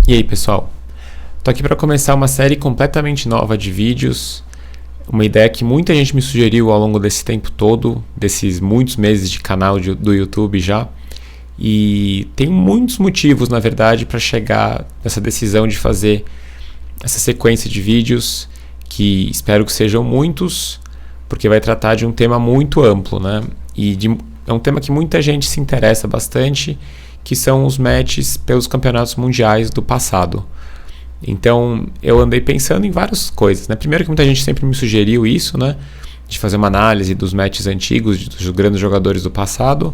E aí, pessoal? Tô aqui para começar uma série completamente nova de vídeos, uma ideia que muita gente me sugeriu ao longo desse tempo todo, desses muitos meses de canal do YouTube já, e tem muitos motivos, na verdade, para chegar nessa decisão de fazer essa sequência de vídeos, que espero que sejam muitos, porque vai tratar de um tema muito amplo, né? É um tema que muita gente se interessa bastante, que são os matches pelos campeonatos mundiais do passado. Então, eu andei pensando em várias coisas, né? Primeiro que muita gente sempre me sugeriu isso, né? De fazer uma análise dos matches antigos, dos grandes jogadores do passado.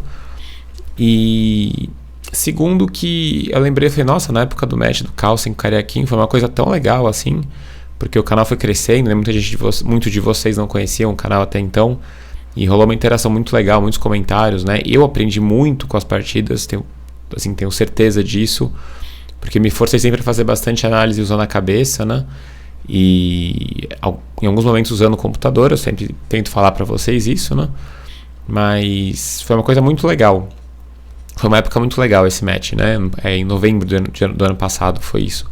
E segundo que eu lembrei, falei, nossa, na época do match do Carlsen com o Cariaquinho foi uma coisa tão legal assim, porque o canal foi crescendo, né? Muito de vocês não conheciam o canal até então, e rolou uma interação muito legal, muitos comentários, né? Eu aprendi muito com as partidas, tenho certeza disso, porque me forcei sempre a fazer bastante análise usando a cabeça, né? E em alguns momentos usando o computador, eu sempre tento falar para vocês isso, né? Mas foi uma coisa muito legal. Foi uma época muito legal esse match, né? Em novembro do ano passado foi isso.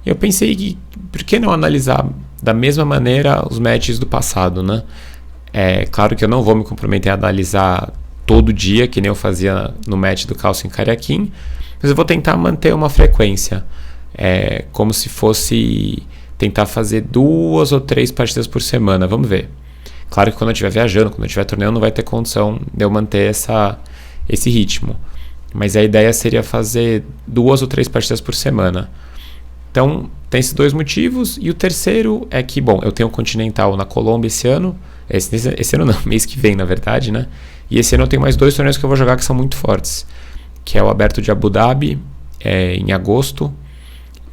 E eu pensei que, por que não analisar da mesma maneira os matches do passado, né? É claro que eu não vou me comprometer a analisar todo dia, que nem eu fazia no match do Carlsen Cariaquinho, mas eu vou tentar manter uma frequência, como se fosse tentar fazer 2 ou 3 partidas por semana, vamos ver. Claro que quando eu estiver viajando, quando eu estiver torneando, não vai ter condição de eu manter esse ritmo, mas a ideia seria fazer 2 ou 3 partidas por semana. Então tem esses 2 motivos, e o terceiro é que, bom, eu tenho o Continental na Colômbia esse ano, esse ano não, mês que vem na verdade, né? E esse ano eu tenho mais 2 torneios que eu vou jogar que são muito fortes, que é o Aberto de Abu Dhabi, em agosto,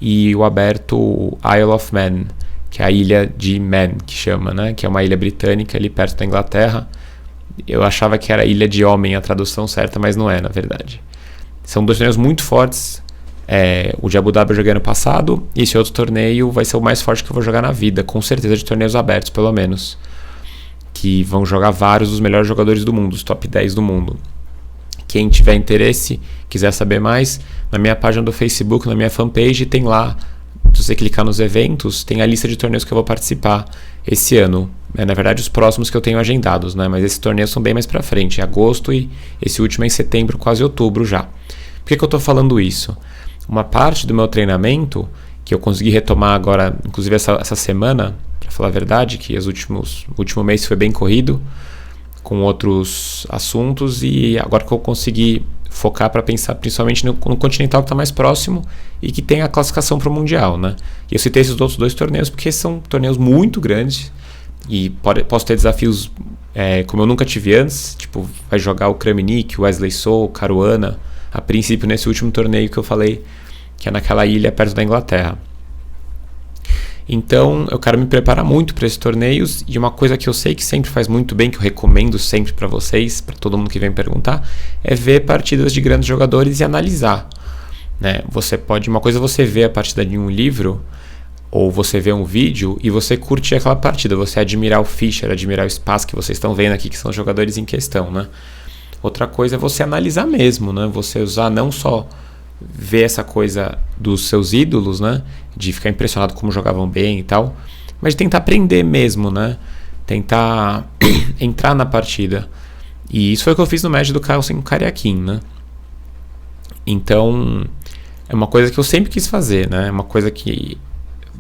e o Aberto Isle of Man, que é a ilha de Man, que chama, né? Que é uma ilha britânica ali perto da Inglaterra. Eu achava que era Ilha de Homem a tradução certa, mas não é, na verdade. São 2 torneios muito fortes. O de Abu Dhabi eu joguei ano passado, e esse outro torneio vai ser o mais forte que eu vou jogar na vida, com certeza, de torneios abertos, pelo menos. Que vão jogar vários dos melhores jogadores do mundo, os top 10 do mundo. Quem tiver interesse, quiser saber mais, na minha página do Facebook, na minha fanpage, tem lá, se você clicar nos eventos, tem a lista de torneios que eu vou participar esse ano. Na verdade, os próximos que eu tenho agendados, né? Mas esses torneios são bem mais pra frente, em agosto, e esse último é em setembro, quase outubro já. Por que eu estou falando isso? Uma parte do meu treinamento, que eu consegui retomar agora, inclusive essa semana, para falar a verdade, que o último mês foi bem corrido, com outros assuntos, e agora que eu consegui focar para pensar principalmente no Continental, que está mais próximo e que tem a classificação para o Mundial, né? E eu citei esses outros 2 torneios porque são torneios muito grandes e posso ter desafios como eu nunca tive antes, tipo, vai jogar o Kramnik, o Wesley So, o Caruana, a princípio nesse último torneio que eu falei, que é naquela ilha perto da Inglaterra. Então eu quero me preparar muito para esses torneios, e uma coisa que eu sei que sempre faz muito bem, que eu recomendo sempre para vocês, para todo mundo que vem perguntar, é ver partidas de grandes jogadores e analisar, né? Uma coisa é você ver a partida de um livro, ou você ver um vídeo e você curtir aquela partida, você admirar o Fischer, admirar o espaço que vocês estão vendo aqui, que são os jogadores em questão, né? Outra coisa é você analisar mesmo, né? Você usar não só ver essa coisa dos seus ídolos, né? De ficar impressionado como jogavam bem e tal, mas de tentar aprender mesmo, né? Tentar entrar na partida. E isso foi o que eu fiz no match do Carlsen com o Cariaquinho, né? Então, é uma coisa que eu sempre quis fazer, né? É uma coisa que...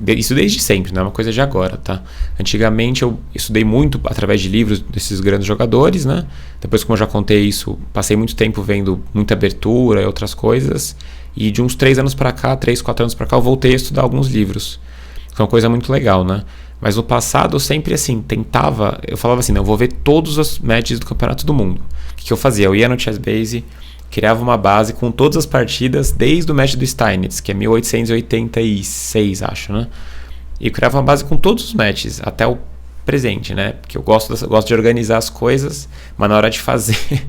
Isso desde sempre, não é uma coisa de agora, tá? Antigamente eu estudei muito através de livros desses grandes jogadores, né? Depois, como eu já contei isso, passei muito tempo vendo muita abertura e outras coisas. E de uns 3 anos pra cá, 3, 4 anos pra cá, eu voltei a estudar alguns livros. Foi uma coisa muito legal, né? Mas no passado eu sempre, assim, eu falava assim, não, eu vou ver todos os matches do Campeonato do Mundo. O que eu fazia? Eu ia no Chessbase, criava uma base com todas as partidas desde o match do Steinitz, que é 1886, acho, né? E eu criava uma base com todos os matches, até o presente, né? Porque eu gosto de organizar as coisas, mas na hora de fazer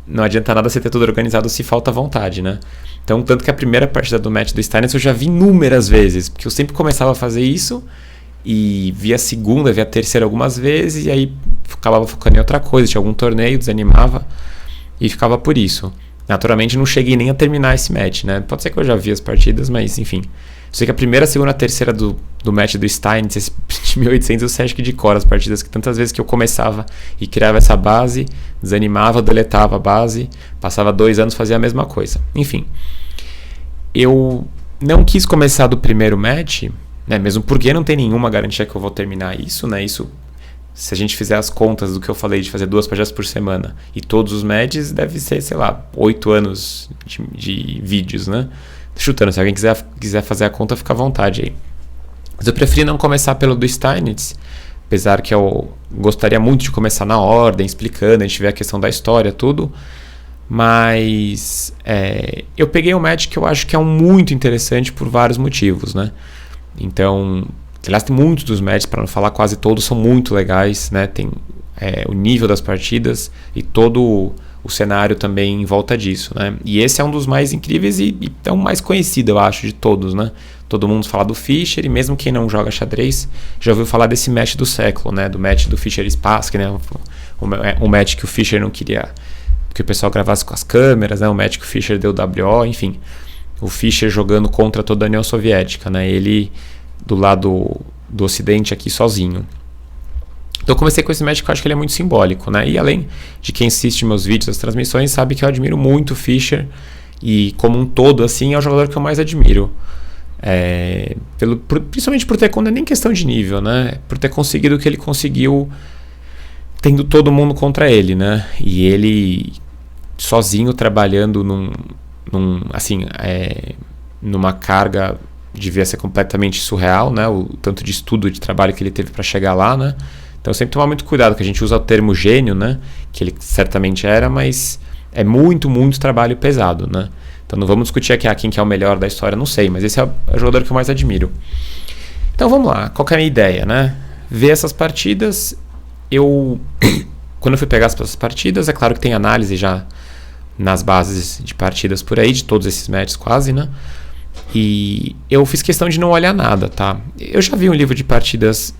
não adianta nada você ter tudo organizado se falta vontade, né? Então, tanto que a primeira partida do match do Steinitz eu já vi inúmeras vezes, porque eu sempre começava a fazer isso e via a segunda, via a terceira algumas vezes, e aí acabava focando em outra coisa, tinha algum torneio, desanimava e ficava por isso. Naturalmente não cheguei nem a terminar esse match, né? Pode ser que eu já vi as partidas, mas enfim. Eu sei que a primeira, a segunda, a terceira do match do Steinitz, esse de 1800, eu sei acho que de cor as partidas, que tantas vezes que eu começava e criava essa base, desanimava, deletava a base, passava 2 anos, fazia a mesma coisa. Enfim, eu não quis começar do primeiro match, né? Mesmo porque não tem nenhuma garantia que eu vou terminar isso, né? Isso, se a gente fizer as contas do que eu falei de fazer 2 partidas por semana e todos os matches, deve ser, sei lá, 8 anos de vídeos, né? Chutando, se alguém quiser fazer a conta, fica à vontade aí. Mas eu preferi não começar pelo do Steinitz, apesar que eu gostaria muito de começar na ordem, explicando, a gente vê a questão da história, tudo. Mas eu peguei um match que eu acho que é muito interessante por vários motivos, né? Então, aliás, tem muitos dos matches, para não falar quase todos, são muito legais, né? Tem o nível das partidas e todo o cenário também em volta disso, né? E esse é um dos mais incríveis e é o mais conhecido, eu acho, de todos, né? Todo mundo fala do Fischer, e mesmo quem não joga xadrez já ouviu falar desse match do século, né? Do match do Fischer e Spassky, né? Um match que o Fischer não queria que o pessoal gravasse com as câmeras, né? O match que o Fischer deu WO, enfim. O Fischer jogando contra toda a União Soviética, né? Ele do lado do Ocidente aqui sozinho. Então eu comecei com esse match que eu acho que ele é muito simbólico, né? E além de quem assiste meus vídeos, as transmissões, sabe que eu admiro muito o Fischer, e como um todo, assim, é o jogador que eu mais admiro. Principalmente por ter, quando é nem questão de nível, né? Por ter conseguido o que ele conseguiu tendo todo mundo contra ele, né? E ele sozinho trabalhando numa carga devia ser completamente surreal, né? O tanto de estudo, de trabalho que ele teve para chegar lá, né? Então sempre tomar muito cuidado, que a gente usa o termo gênio, né? Que ele certamente era, mas é muito, muito trabalho pesado, né? Então não vamos discutir aqui quem que é o melhor da história, não sei, mas esse é o jogador que eu mais admiro. Então vamos lá, qual que é a minha ideia, né? Ver essas partidas, quando eu fui pegar essas partidas, é claro que tem análise já nas bases de partidas por aí, de todos esses matches quase, né? E eu fiz questão de não olhar nada, tá? Eu já vi um livro de partidas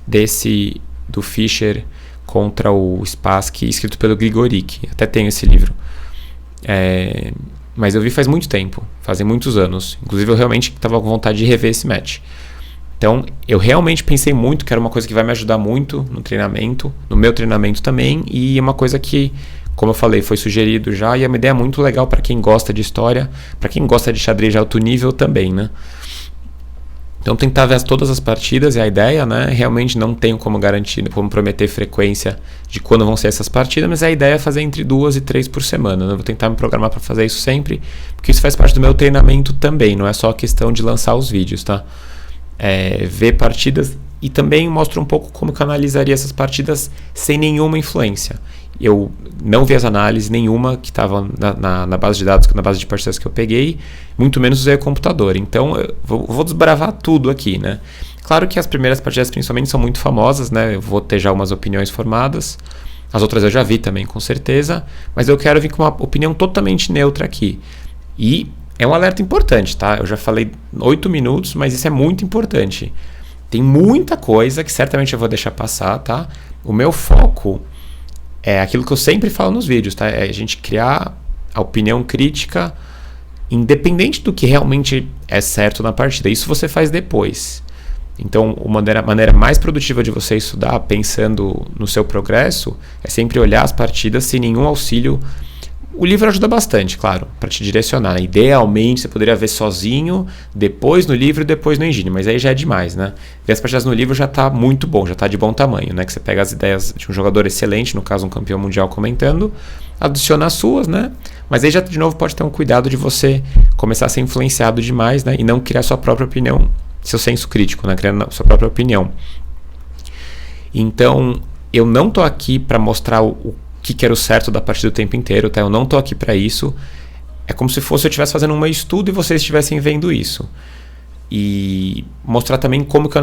do Fischer contra o Spassky, escrito pelo Grigorik. Até tenho esse livro. Mas eu vi faz muito tempo, fazem muitos anos. Inclusive eu realmente estava com vontade de rever esse match. Então eu realmente pensei muito que era uma coisa que vai me ajudar muito no treinamento, no meu treinamento também, e é uma coisa que, como eu falei, foi sugerido já, e é uma ideia muito legal para quem gosta de história, para quem gosta de xadrez de alto nível também, né? Então tentar ver todas as partidas é a ideia, né? Realmente não tenho como garantir, como prometer frequência de quando vão ser essas partidas, mas a ideia é fazer entre 2 e 3 por semana, né? Eu vou tentar me programar para fazer isso sempre, porque isso faz parte do meu treinamento também, não é só a questão de lançar os vídeos, tá? Ver partidas, e também mostro um pouco como que eu analisaria essas partidas sem nenhuma influência. Eu não vi as análises nenhuma que estava na base de dados, na base de partidas que eu peguei, muito menos usei o computador. Então eu vou desbravar tudo aqui, né? Claro que as primeiras partidas principalmente são muito famosas, né? Eu vou ter já umas opiniões formadas, as outras eu já vi também com certeza, mas eu quero vir com uma opinião totalmente neutra aqui. E é um alerta importante, tá? Eu já falei 8 minutos, mas isso é muito importante. Tem muita coisa que certamente eu vou deixar passar, tá? O meu foco é aquilo que eu sempre falo nos vídeos, tá? É a gente criar a opinião crítica independente do que realmente é certo na partida. Isso você faz depois. Então, a maneira mais produtiva de você estudar, pensando no seu progresso, é sempre olhar as partidas sem nenhum auxílio. O livro ajuda bastante, claro, para te direcionar. Idealmente, você poderia ver sozinho, depois no livro e depois no engine, mas aí já é demais, né? Ver as partidas no livro já está muito bom, já está de bom tamanho, né? Que você pega as ideias de um jogador excelente, no caso um campeão mundial comentando, adiciona as suas, né? Mas aí já, de novo, pode ter um cuidado de você começar a ser influenciado demais, né? E não criar sua própria opinião, seu senso crítico, né? Criando sua própria opinião. Então, eu não tô aqui para mostrar o que era o certo da partida o tempo inteiro, tá? Eu não tô aqui para isso. É como se fosse eu estivesse fazendo um estudo e vocês estivessem vendo isso. E mostrar também como que eu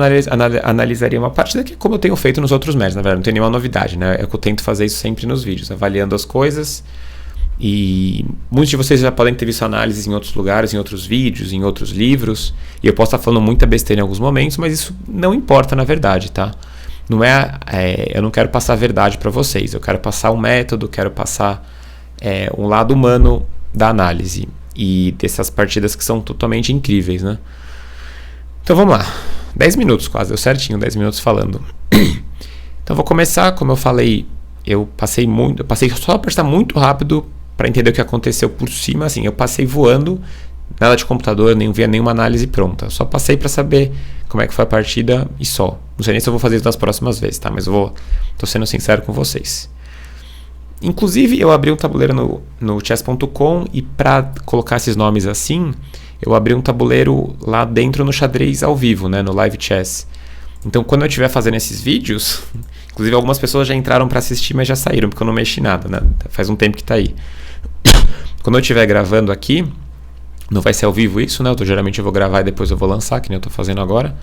analisaria uma partida, que é como eu tenho feito nos outros matches, na verdade, não tem nenhuma novidade, né? É que eu tento fazer isso sempre nos vídeos, avaliando as coisas. E muitos de vocês já podem ter visto análises em outros lugares, em outros vídeos, em outros livros. E eu posso estar falando muita besteira em alguns momentos, mas isso não importa na verdade, tá? Não eu não quero passar a verdade para vocês, eu quero passar um método, quero passar um lado humano da análise e dessas partidas que são totalmente incríveis, né? Então vamos lá, 10 minutos quase, deu certinho, 10 minutos falando. Então vou começar, como eu falei, eu passei só a prestar muito rápido para entender o que aconteceu por cima, assim, eu passei voando, nada de computador, nem via nenhuma análise pronta, só passei para saber como é que foi a partida e só. Não sei nem se eu vou fazer isso nas próximas vezes, tá? Mas tô sendo sincero com vocês. Inclusive, eu abri um tabuleiro no chess.com e para colocar esses nomes assim, eu abri um tabuleiro lá dentro no xadrez ao vivo, né, no live chess. Então, quando eu estiver fazendo esses vídeos, inclusive algumas pessoas já entraram para assistir, mas já saíram, porque eu não mexi nada, né? Faz um tempo que tá aí. Quando eu estiver gravando aqui, não vai ser ao vivo isso, né? Geralmente eu vou gravar e depois eu vou lançar, que nem eu tô fazendo agora.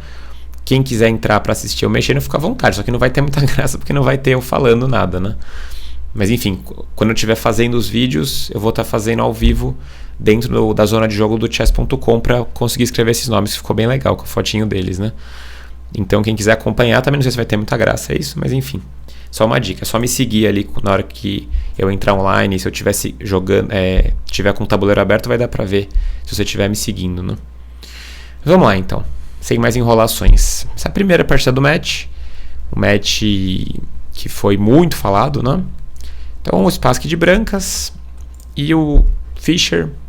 Quem quiser entrar para assistir eu mexendo, fica à vontade, só que não vai ter muita graça, porque não vai ter eu falando nada, né? Mas enfim, quando eu estiver fazendo os vídeos, eu vou estar fazendo ao vivo dentro da zona de jogo do chess.com para conseguir escrever esses nomes. Ficou bem legal com a fotinho deles, né? Então quem quiser acompanhar, também não sei se vai ter muita graça, é isso, mas enfim. Só uma dica, é só me seguir ali na hora que eu entrar online. Se eu estivesse jogando, tiver com o tabuleiro aberto, vai dar para ver se você estiver me seguindo, né? Vamos lá então, sem mais enrolações. Essa é a primeira partida do match, um match que foi muito falado, né? Então o Spassky de brancas e o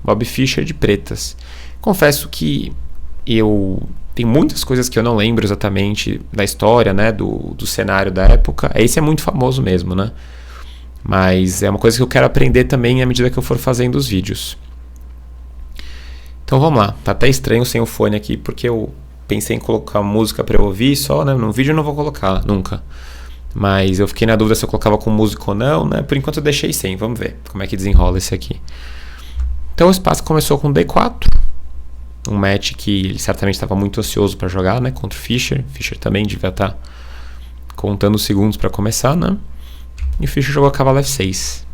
Bob Fischer de pretas. Confesso que tem muitas coisas que eu não lembro exatamente da história, né, do cenário da época. Esse é muito famoso mesmo, né? Mas é uma coisa que eu quero aprender também à medida que eu for fazendo os vídeos. Então vamos lá. Tá até estranho sem o fone aqui, porque eu pensei em colocar música para eu ouvir só, né? No vídeo eu não vou colocar nunca. Mas eu fiquei na dúvida se eu colocava com música ou não, né? Por enquanto eu deixei sem. Vamos ver como é que desenrola esse aqui. Então o Spassky começou com D4. Um match que ele certamente estava muito ansioso para jogar, né? Contra o Fischer. Fischer também devia estar contando os segundos para começar, né? E o Fischer jogou cavalo F6.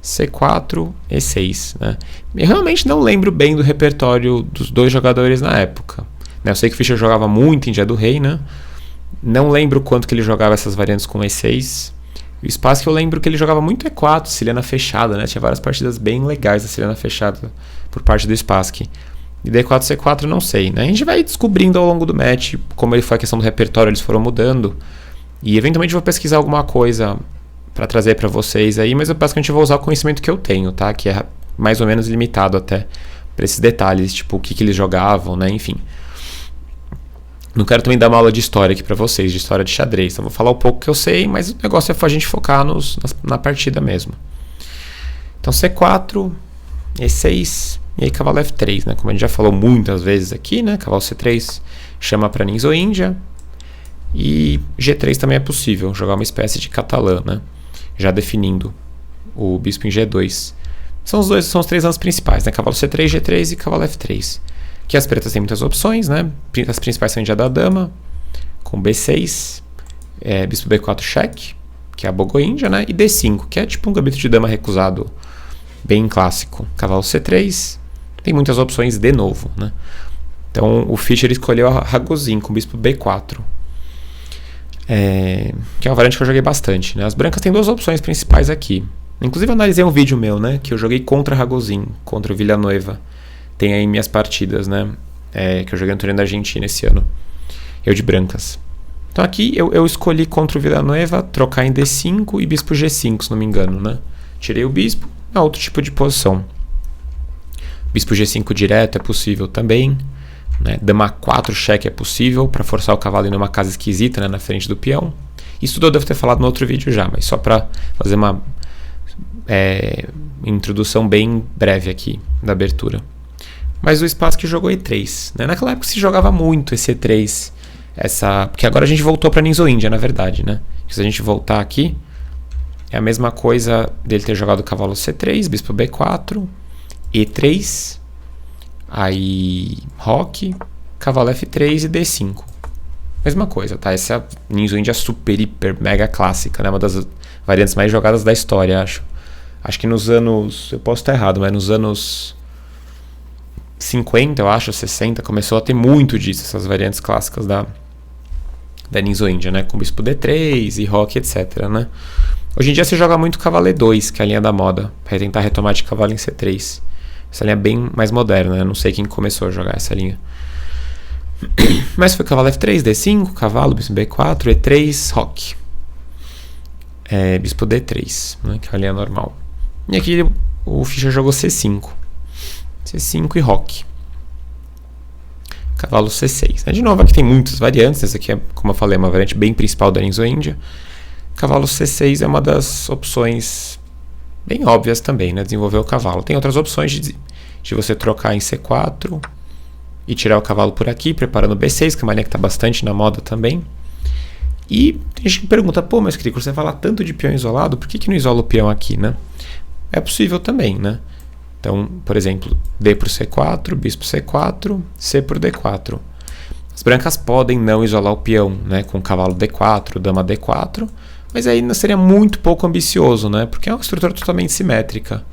C4, E6, né? Eu realmente não lembro bem do repertório dos dois jogadores na época, né? Eu sei que o Fischer jogava muito em dia do rei, né? Não lembro quanto que ele jogava essas variantes com E6. O Spassky eu lembro que ele jogava muito E4, Siciliana fechada, né? Tinha várias partidas bem legais da Siciliana fechada por parte do Spassky. E D4, C4 não sei, né? A gente vai descobrindo ao longo do match como ele foi a questão do repertório, eles foram mudando. E eventualmente eu vou pesquisar alguma coisa para trazer para vocês aí, mas eu basicamente vou usar o conhecimento que eu tenho, tá? Que é mais ou menos limitado até para esses detalhes, tipo o que eles jogavam, né? Enfim. Não quero também dar uma aula de história aqui para vocês, de história de xadrez. Então vou falar um pouco que eu sei, mas o negócio é a gente focar na partida mesmo. Então C4, E6 e aí cavalo F3, né? Como a gente já falou muitas vezes aqui, né? Cavalo C3 chama para Ninzo-Índia. E G3 também é possível, jogar uma espécie de catalã, né? Já definindo o bispo em G2. São os três anos principais, né? Cavalo C3, G3 e cavalo F3. Que as pretas têm muitas opções, né? As principais são em dia da dama, com B6, bispo B4 cheque, que é a Bogo-Índia, né? E D5, que é tipo um gambito de dama recusado bem clássico. Cavalo C3, tem muitas opções de novo, né? Então o Fischer escolheu a Ragozin com bispo B4. Que é uma variante que eu joguei bastante, né? As brancas têm duas opções principais aqui. Inclusive eu analisei um vídeo meu, né? Que eu joguei contra Ragozin, contra o Villanueva. Tem aí minhas partidas, né? Que eu joguei no torneio da Argentina esse ano. Eu de brancas. Então aqui eu escolhi contra o Villanueva trocar em D5 e bispo G5, se não me engano, né? Tirei o bispo, é outro tipo de posição. Bispo G5 direto é possível também, né? Dama 4 cheque é possível para forçar o cavalo em uma casa esquisita, né? Na frente do peão. Isso tudo eu devo ter falado no outro vídeo já, mas só para fazer uma introdução bem breve aqui da abertura. Mas o Spassky jogou E3, né? Naquela época se jogava muito esse E3, porque agora a gente voltou para Ninzo-Índia, na verdade, né? Se a gente voltar aqui, é a mesma coisa dele ter jogado cavalo C3, bispo B4, E3, aí roque, cavalo F3 e D5. Mesma coisa, tá? Essa é a Ninzo-Índia super, hiper, mega clássica, né? Uma das variantes mais jogadas da história, acho. Acho que nos anos, eu posso estar errado, mas nos anos 50, eu acho, 60, começou a ter muito disso, essas variantes clássicas da Ninzo-Índia, né? Com bispo D3 e roque, etc, né? Hoje em dia se joga muito cavalo E2, que é a linha da moda, para tentar retomar de cavalo em C3. Essa linha é bem mais moderna, né? Não sei quem começou a jogar essa linha. Mas foi cavalo F3, D5, cavalo, bispo B4, E3, roque. Bispo D3, né? Que é a linha normal. E aqui o Fischer jogou C5. C5 e roque. Cavalo C6. De novo, aqui tem muitas variantes. Essa aqui é, como eu falei, uma variante bem principal da Linzo-Índia. Cavalo C6 é uma das opções bem óbvias também, né? Desenvolver o cavalo. Tem outras opções de você trocar em C4 e tirar o cavalo por aqui, preparando o B6, que é uma linha que está bastante na moda também. E tem gente que pergunta, pô, mas Crico, você fala tanto de peão isolado, por que não isola o peão aqui, né? É possível também, né? Então, por exemplo, D por C4, bispo C4, C por D4. As brancas podem não isolar o peão, né, com cavalo D4, dama D4, mas aí seria muito pouco ambicioso, né, porque é uma estrutura totalmente simétrica.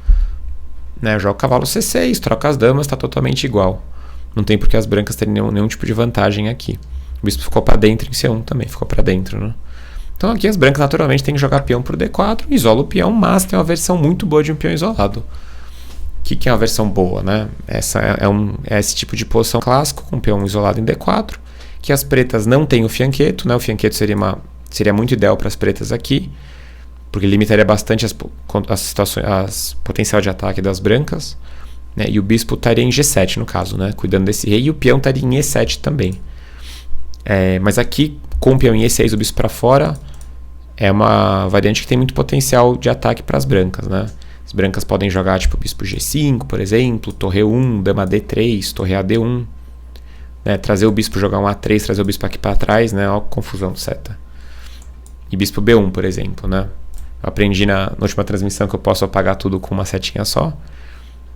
Né, joga o cavalo C6, troca as damas, está totalmente igual. Não tem por que as brancas terem nenhum tipo de vantagem aqui. O bispo ficou para dentro em C1 também, ficou para dentro, né? Então aqui as brancas naturalmente têm que jogar peão por D4, isola o peão, mas tem uma versão muito boa de um peão isolado. O que é uma versão boa, né? Essa é esse tipo de posição clássico, com peão isolado em D4, que as pretas não têm o fianqueto, né? O fianqueto seria muito ideal para as pretas aqui, porque limitaria bastante as potencial de ataque das brancas, né? E o bispo estaria em G7 no caso, né? Cuidando desse rei, e o peão estaria em E7 também. Mas aqui, com o peão em E6 e o bispo para fora, é uma variante que tem muito potencial de ataque para as brancas, né? As brancas podem jogar tipo bispo G5, por exemplo, torre 1, dama D3, torre AD1, né? Trazer o bispo, jogar um A3, trazer o bispo aqui para trás, né? Olha a confusão de seta. E bispo B1, por exemplo, né? Eu aprendi na última transmissão que eu posso apagar tudo com uma setinha só.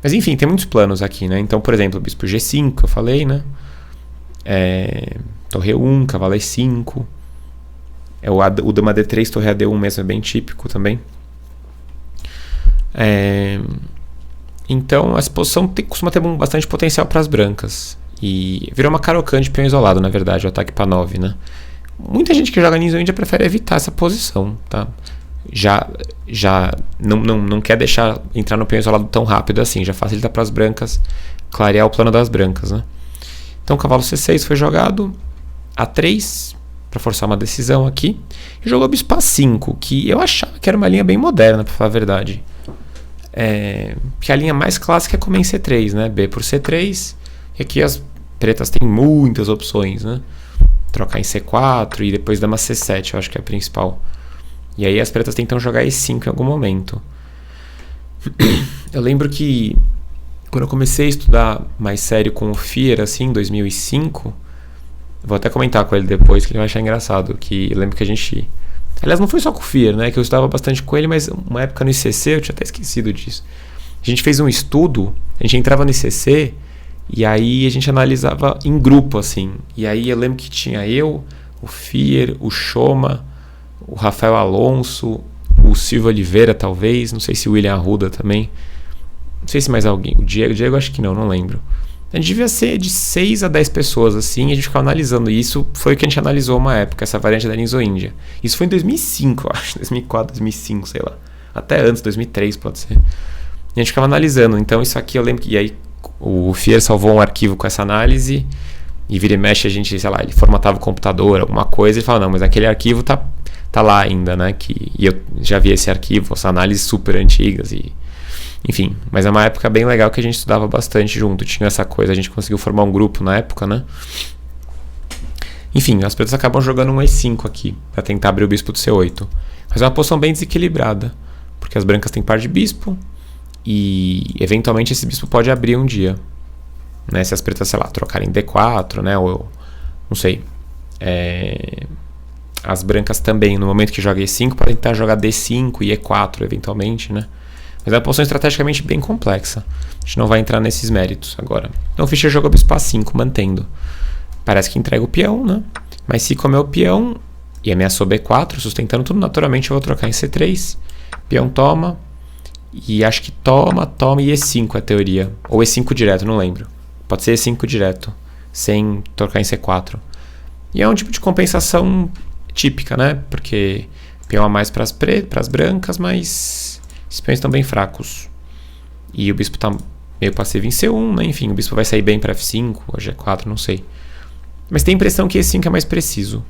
Mas enfim, tem muitos planos aqui, né? Então, por exemplo, bispo G5, que eu falei, né? Torre 1, cavalo E5. O dama D3, torre AD1 mesmo, é bem típico também. Então, essa posição costuma ter bastante potencial para as brancas. E virou uma Caro-Kann de peão isolado, na verdade, o ataque para 9, né? Muita gente que joga Linzo-Índia prefere evitar essa posição, tá? Já não quer deixar entrar no peão isolado tão rápido assim, já facilita para as brancas clarear o plano das brancas, né? Então, cavalo C6 foi jogado, A3, para forçar uma decisão aqui, e jogou bispo A5, que eu achava que era uma linha bem moderna, para falar a verdade. Porque a linha mais clássica é como em C3, né? B por C3, e aqui as pretas têm muitas opções, né? Trocar em C4 e depois dama C7, eu acho que é a principal. E aí as pretas tentam jogar E5 em algum momento. Eu lembro que quando eu comecei a estudar mais sério com o Fier, assim, em 2005, vou até comentar com ele depois, que ele vai achar engraçado, que eu lembro que a gente... Aliás, não foi só com o Fier, né, que eu estudava bastante com ele, mas uma época no ICC, eu tinha até esquecido disso. A gente fez um estudo, a gente entrava no ICC, e aí a gente analisava em grupo, assim. E aí eu lembro que tinha eu, o Fier, o Choma, o Rafael Alonso, o Silvio Oliveira, talvez, não sei se o William Arruda também, não sei se mais alguém, o Diego acho que não lembro. A gente devia ser de 6 a 10 pessoas, assim, e a gente ficava analisando. E isso foi o que a gente analisou uma época, essa variante da Linzo-Índia. Isso foi em 2005, eu acho, 2004, 2005, sei lá. Até antes, 2003 pode ser. E a gente ficava analisando. Então isso aqui eu lembro que... E aí o Fier salvou um arquivo com essa análise, e vira e mexe a gente, sei lá, ele formatava o computador, alguma coisa, e falava, não, mas aquele arquivo tá lá ainda, né? E eu já vi esse arquivo, essa análise super antigas e... Enfim, mas é uma época bem legal que a gente estudava bastante junto, tinha essa coisa, a gente conseguiu formar um grupo na época, né? Enfim, as pretas acabam jogando um E5 aqui, para tentar abrir o bispo do C8. Mas é uma posição bem desequilibrada, porque as brancas têm par de bispo, e eventualmente esse bispo pode abrir um dia, né? Se as pretas, sei lá, trocarem D4, né? Ou, não sei, as brancas também, no momento que joga E5, podem tentar jogar D5 e E4, eventualmente, né? Mas é uma posição estrategicamente bem complexa. A gente não vai entrar nesses méritos agora. Então o Fischer jogou bispo A5, mantendo. Parece que entrega o peão, né? Mas se comer o peão e ameaçou B4, sustentando tudo, naturalmente eu vou trocar em C3. Peão toma. E acho que toma e E5 é a teoria. Ou E5 direto, não lembro. Pode ser E5 direto, sem trocar em C4. E é um tipo de compensação típica, né? Porque peão a mais para as brancas, mas... Esses peões estão bem fracos. E o bispo está meio passivo em C1, né? Enfim, o bispo vai sair bem para F5 ou G4, não sei. Mas tem a impressão que E5 é mais preciso.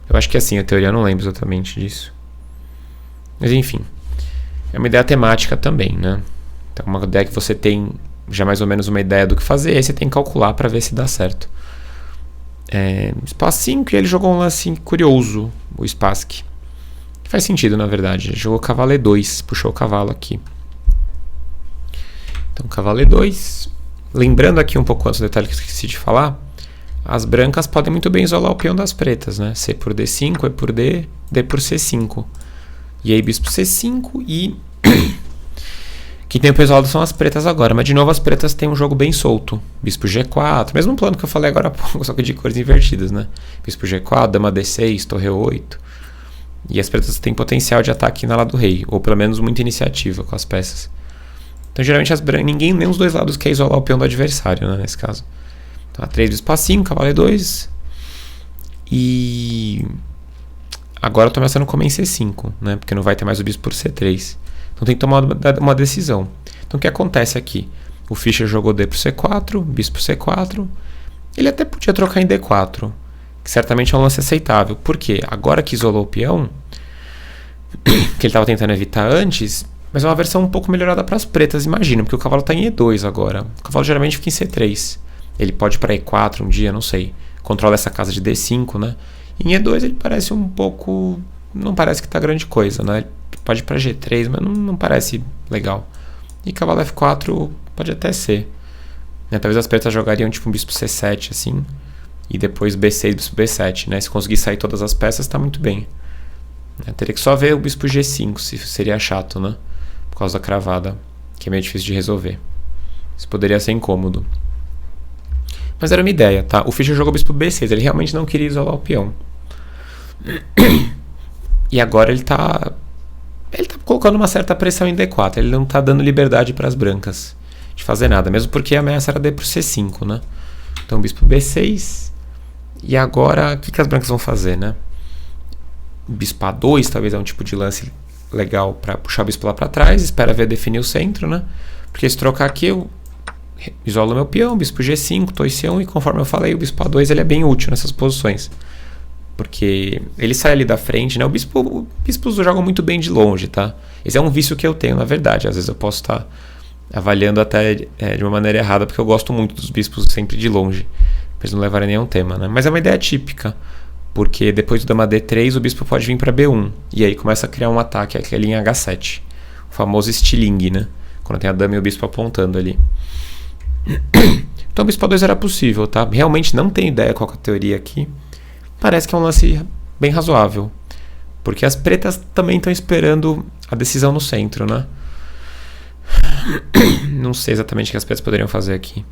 Eu acho que é assim a teoria, eu não lembro exatamente disso. Mas enfim, é uma ideia temática também, né? Então uma ideia que você tem já mais ou menos uma ideia do que fazer, aí você tem que calcular para ver se dá certo. Espaço 5 e ele jogou um lance curioso, o Spassky. Faz sentido, na verdade. Ele jogou cavalo E2, puxou o cavalo aqui. Então, cavalo E2. Lembrando aqui um pouco antes do detalhe que eu esqueci de falar, as brancas podem muito bem isolar o peão das pretas, né? C por D5, E por D, D por C5. E aí bispo C5 e... Quem tem o peão isolado são as pretas agora, mas de novo as pretas têm um jogo bem solto. Bispo G4, mesmo plano que eu falei agora há pouco, só que de cores invertidas, né? Bispo G4, dama D6, torre 8. E as pretas têm potencial de ataque na lado do rei, ou pelo menos muita iniciativa com as peças. Então geralmente nem os dois lados quer isolar o peão do adversário, né, nesse caso. Então A3, bispo A5, cavalo E2. E agora eu tô ameaçando comer em C5, né, porque não vai ter mais o bispo por C3. Então tem que tomar uma decisão. Então o que acontece aqui? O Fischer jogou D por C4, bispo C4. Ele até podia trocar em D4, que certamente é um lance aceitável. Por quê? Agora que isolou o peão, que ele estava tentando evitar antes, mas é uma versão um pouco melhorada para as pretas, imagina, porque o cavalo está em E2 agora. O cavalo geralmente fica em C3. Ele pode ir para E4 um dia, não sei. Controla essa casa de D5, né? Em E2 ele parece um pouco... Não parece que está grande coisa, né? Ele pode ir para G3, mas não parece legal. E cavalo F4 pode até ser. Né? Talvez as pretas jogariam tipo um bispo C7, assim. E depois B6, bispo B7, né? Se conseguir sair todas as peças, está muito bem. Teria que só ver o bispo G5, se seria chato, né? Por causa da cravada, que é meio difícil de resolver. Isso poderia ser incômodo. Mas era uma ideia, tá? O Fischer jogou o bispo B6, ele realmente não queria isolar o peão. E agora ele tá colocando uma certa pressão em D4, ele não tá dando liberdade para as brancas de fazer nada, mesmo porque a ameaça era D por C5, né? Então bispo B6, e agora o que as brancas vão fazer, né? Bispo A2 talvez é um tipo de lance legal para puxar o bispo lá para trás, espera ver definir o centro, né? Porque se trocar aqui eu isolo meu peão, bispo G5, torre C1, e conforme eu falei, o bispo A2 ele é bem útil nessas posições, porque ele sai ali da frente, né? Bispos jogam muito bem de longe, tá? Esse é um vício que eu tenho, na verdade. Às vezes eu posso estar avaliando até de uma maneira errada, porque eu gosto muito dos bispos sempre de longe, para eles não levarem nenhum tema, né? Mas é uma ideia típica, porque depois do dama D3 o bispo pode vir para B1, e aí começa a criar um ataque, que é a linha H7, o famoso estilingue, né? Quando tem a dama e o bispo apontando ali. Então o bispo A2 era possível, tá? Realmente não tenho ideia qual é a teoria aqui. Parece que é um lance bem razoável, porque as pretas também estão esperando a decisão no centro, né? Não sei exatamente o que as pretas poderiam fazer aqui,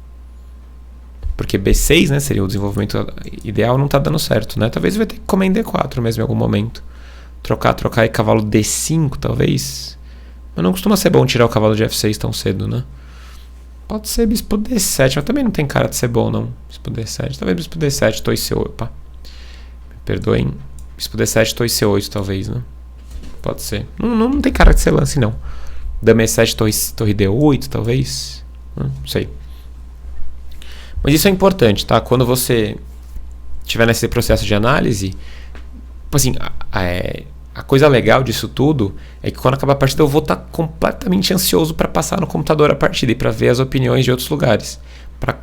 porque B6, né, seria o desenvolvimento ideal, não está dando certo, né? Talvez vai ter que comer em D4 mesmo em algum momento, trocar e cavalo D5 talvez, mas não costuma ser bom tirar o cavalo de F6 tão cedo, né? Pode ser bispo D7, mas também não tem cara de ser bom, não. Bispo D7, talvez bispo D7, torre C8, opa. Perdoem, bispo D7, torre C8 talvez, né? Pode ser. Não tem cara de ser lance, não. Dama E7, torre D8 talvez, não sei. Mas isso é importante, tá? Quando você estiver nesse processo de análise, assim, a coisa legal disso tudo é que quando acabar a partida eu vou estar completamente ansioso para passar no computador a partida e para ver as opiniões de outros lugares, para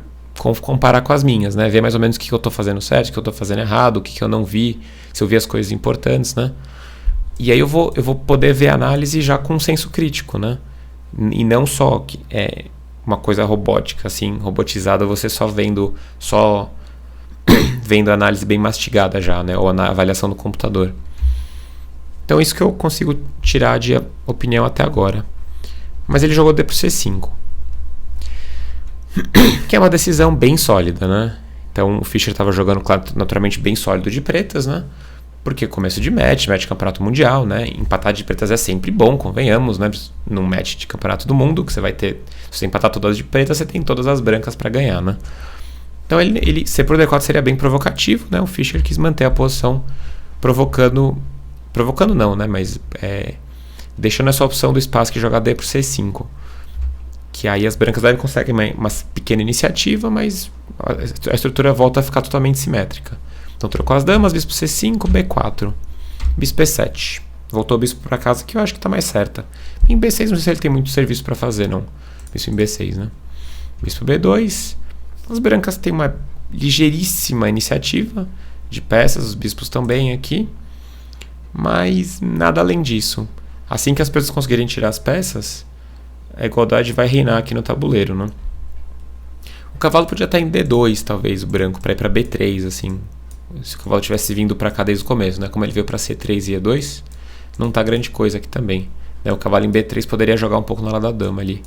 comparar com as minhas, né? Ver mais ou menos o que eu estou fazendo certo, o que eu estou fazendo errado, o que eu não vi, se eu vi as coisas importantes, né? E aí eu vou poder ver a análise já com um senso crítico, né? E não só uma coisa robótica, assim, robotizada, você só vendo a análise bem mastigada já, né? Ou a avaliação do computador. Então isso que eu consigo tirar de opinião até agora. Mas ele jogou D por C5. Que é uma decisão bem sólida, né? Então o Fischer estava jogando, claro, naturalmente bem sólido de pretas, né? Porque começo de match campeonato mundial, né? Empatar de pretas é sempre bom, convenhamos, né? Num match de campeonato do mundo, que você vai ter... Se você empatar todas de pretas, você tem todas as brancas para ganhar, né? Então ele C por D4 seria bem provocativo, né? O Fischer quis manter a posição provocando não, né? Mas deixando essa opção do espaço que jogar D por C5. que aí as brancas devem conseguir uma pequena iniciativa, mas a estrutura volta a ficar totalmente simétrica. Então trocou as damas, bispo C5, B4, bispo E7. Voltou o bispo para casa, que eu acho que está mais certa. Em B6 não sei se ele tem muito serviço para fazer, não. Bispo em B6, né? Bispo B2. As brancas têm uma ligeiríssima iniciativa de peças, os bispos também aqui, mas nada além disso. Assim que as pessoas conseguirem tirar as peças, a igualdade vai reinar aqui no tabuleiro, né? O cavalo podia estar em D2, talvez, o branco, para ir para B3, assim. Se o cavalo tivesse vindo para cá desde o começo, né? Como ele veio para C3 e E2, não tá grande coisa aqui também, né? O cavalo em B3 poderia jogar um pouco na hora da dama ali.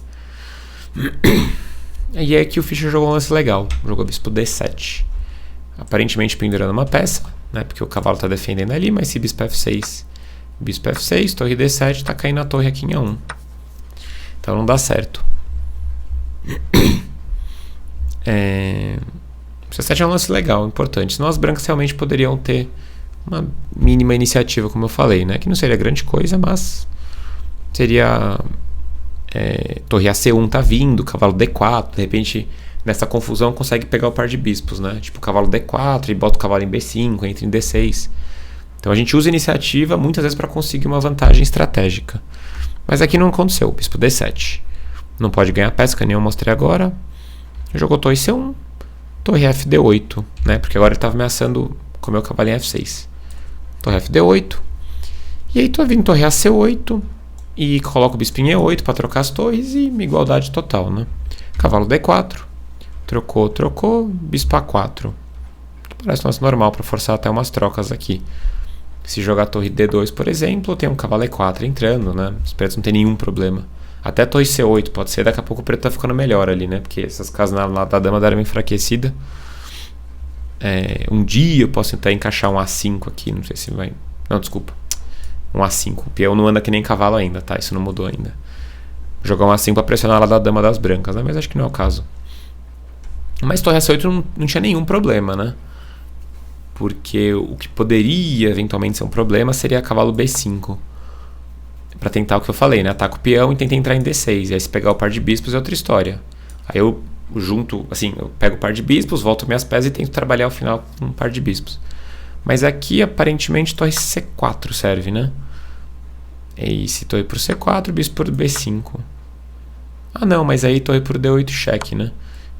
E é que o Fischer jogou um lance legal. Jogou bispo D7. Aparentemente pendurando uma peça, né? Porque o cavalo está defendendo ali, mas se bispo F6, bispo F6, torre D7, está caindo a torre aqui em A1. Então não dá certo. C7 é um lance legal, importante. Senão as brancas realmente poderiam ter uma mínima iniciativa, como eu falei, né? Que não seria grande coisa, mas seria... torre AC1 tá vindo, cavalo D4, de repente nessa confusão consegue pegar o par de bispos, né? Tipo cavalo D4 e bota o cavalo em B5, entra em D6. Então a gente usa iniciativa muitas vezes para conseguir uma vantagem estratégica. Mas aqui não aconteceu, bispo D7. Não pode ganhar peça, que nem eu mostrei agora. Jogou torre C1, torre FD8, né? Porque agora ele estava ameaçando comer o cavalo em F6. Torre FD8. E aí tô vindo torre AC8 e coloco o bispo em E8 para trocar as torres e igualdade total, né? Cavalo D4. Trocou, bispo A4. Parece um lance normal para forçar até umas trocas aqui. Se jogar torre D2, por exemplo, tem um cavalo E4 entrando, né? Os pretos não tem nenhum problema. Até torre C8 pode ser, daqui a pouco o preto tá ficando melhor ali, né? Porque essas casas lá da dama deram uma enfraquecida. Um dia eu posso tentar encaixar um A5 aqui, não sei se vai... Não, desculpa. Um A5. O peão não anda que nem cavalo ainda, tá? Isso não mudou ainda. Jogar um A5 pra pressionar lá da dama das brancas, né? Mas acho que não é o caso. Mas torre A8 não tinha nenhum problema, né? Porque o que poderia eventualmente ser um problema seria cavalo B5. Pra tentar o que eu falei, né? Ataca o peão e tenta entrar em D6. E aí se pegar o par de bispos é outra história. Aí eu junto, assim, eu pego o par de bispos, volto minhas peças e tento trabalhar ao final com um par de bispos. Mas aqui aparentemente torre C4 serve, né? E se torre por C4, bispo por B5. Ah não, mas aí torre por D8 cheque, né?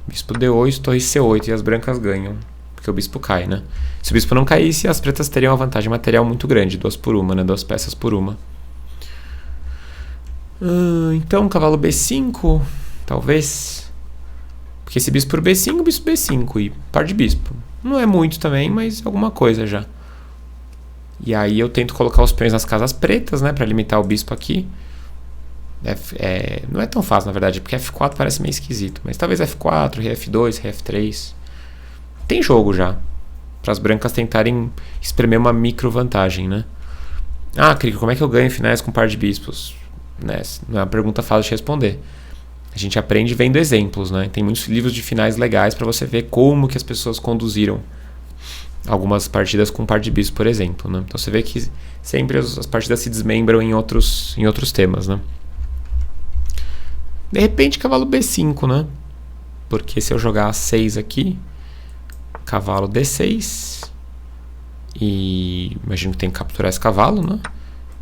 Bispo D8, torre C8 e as brancas ganham. Porque o bispo cai, né? Se o bispo não caísse, as pretas teriam uma vantagem material muito grande. 2 por 1, né? 2 peças por 1. Então, cavalo B5, talvez. Porque esse bispo por B5, bispo B5 e par de bispo. Não é muito também, mas alguma coisa já. E aí eu tento colocar os peões nas casas pretas, né? Pra limitar o bispo aqui. Não é tão fácil, na verdade, porque F4 parece meio esquisito. Mas talvez F4, rei F2, rei F3. Tem jogo já. Para as brancas tentarem espremer uma micro vantagem, né? Crico, como é que eu ganho finais com par de bispos? Né? Não é uma pergunta fácil de responder. A gente aprende vendo exemplos, né? Tem muitos livros de finais legais para você ver como que as pessoas conduziram algumas partidas com par de bispos, por exemplo, né? Então você vê que sempre as partidas se desmembram em outros temas, né? De repente, cavalo B5, né? Porque se eu jogar A6 aqui, cavalo D6, e imagino que tem que capturar esse cavalo, né?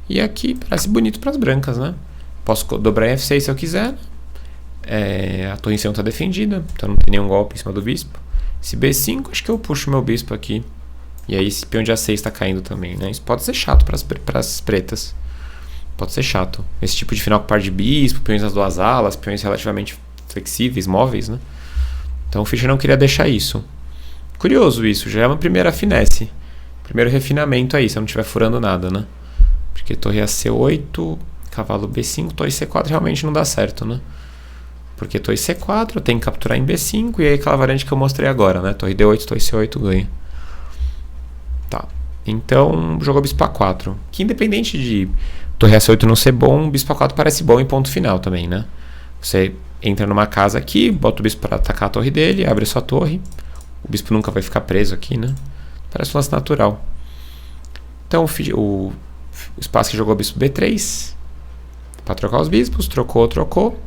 E aqui parece bonito para as brancas, né? Posso dobrar em F6 se eu quiser. A torre em C1 está defendida, então não tem nenhum golpe em cima do bispo. Esse B5, acho que eu puxo meu bispo aqui. E aí esse peão de A6 está caindo também, né? Isso pode ser chato para as pretas. Pode ser chato. Esse tipo de final com par de bispo, peões nas duas alas, peões relativamente flexíveis, móveis, né? Então o Fischer não queria deixar isso. Curioso isso, já é uma primeira finesse. Primeiro refinamento aí, se eu não estiver furando nada, né? Porque torre AC8, cavalo B5, torre C4 realmente não dá certo, né? Porque torre C4 eu tenho que capturar em B5 e aí aquela variante que eu mostrei agora, né? Torre D8, torre C8 ganha. Tá. Então, jogou bispo A4. Que independente de torre AC8 não ser bom, bispo A4 parece bom em ponto final também, né? Você entra numa casa aqui, bota o bispo para atacar a torre dele, abre sua torre. O bispo nunca vai ficar preso aqui, né? Parece um lance natural. Então, o espaço que jogou bispo B3 para trocar os bispos, trocou.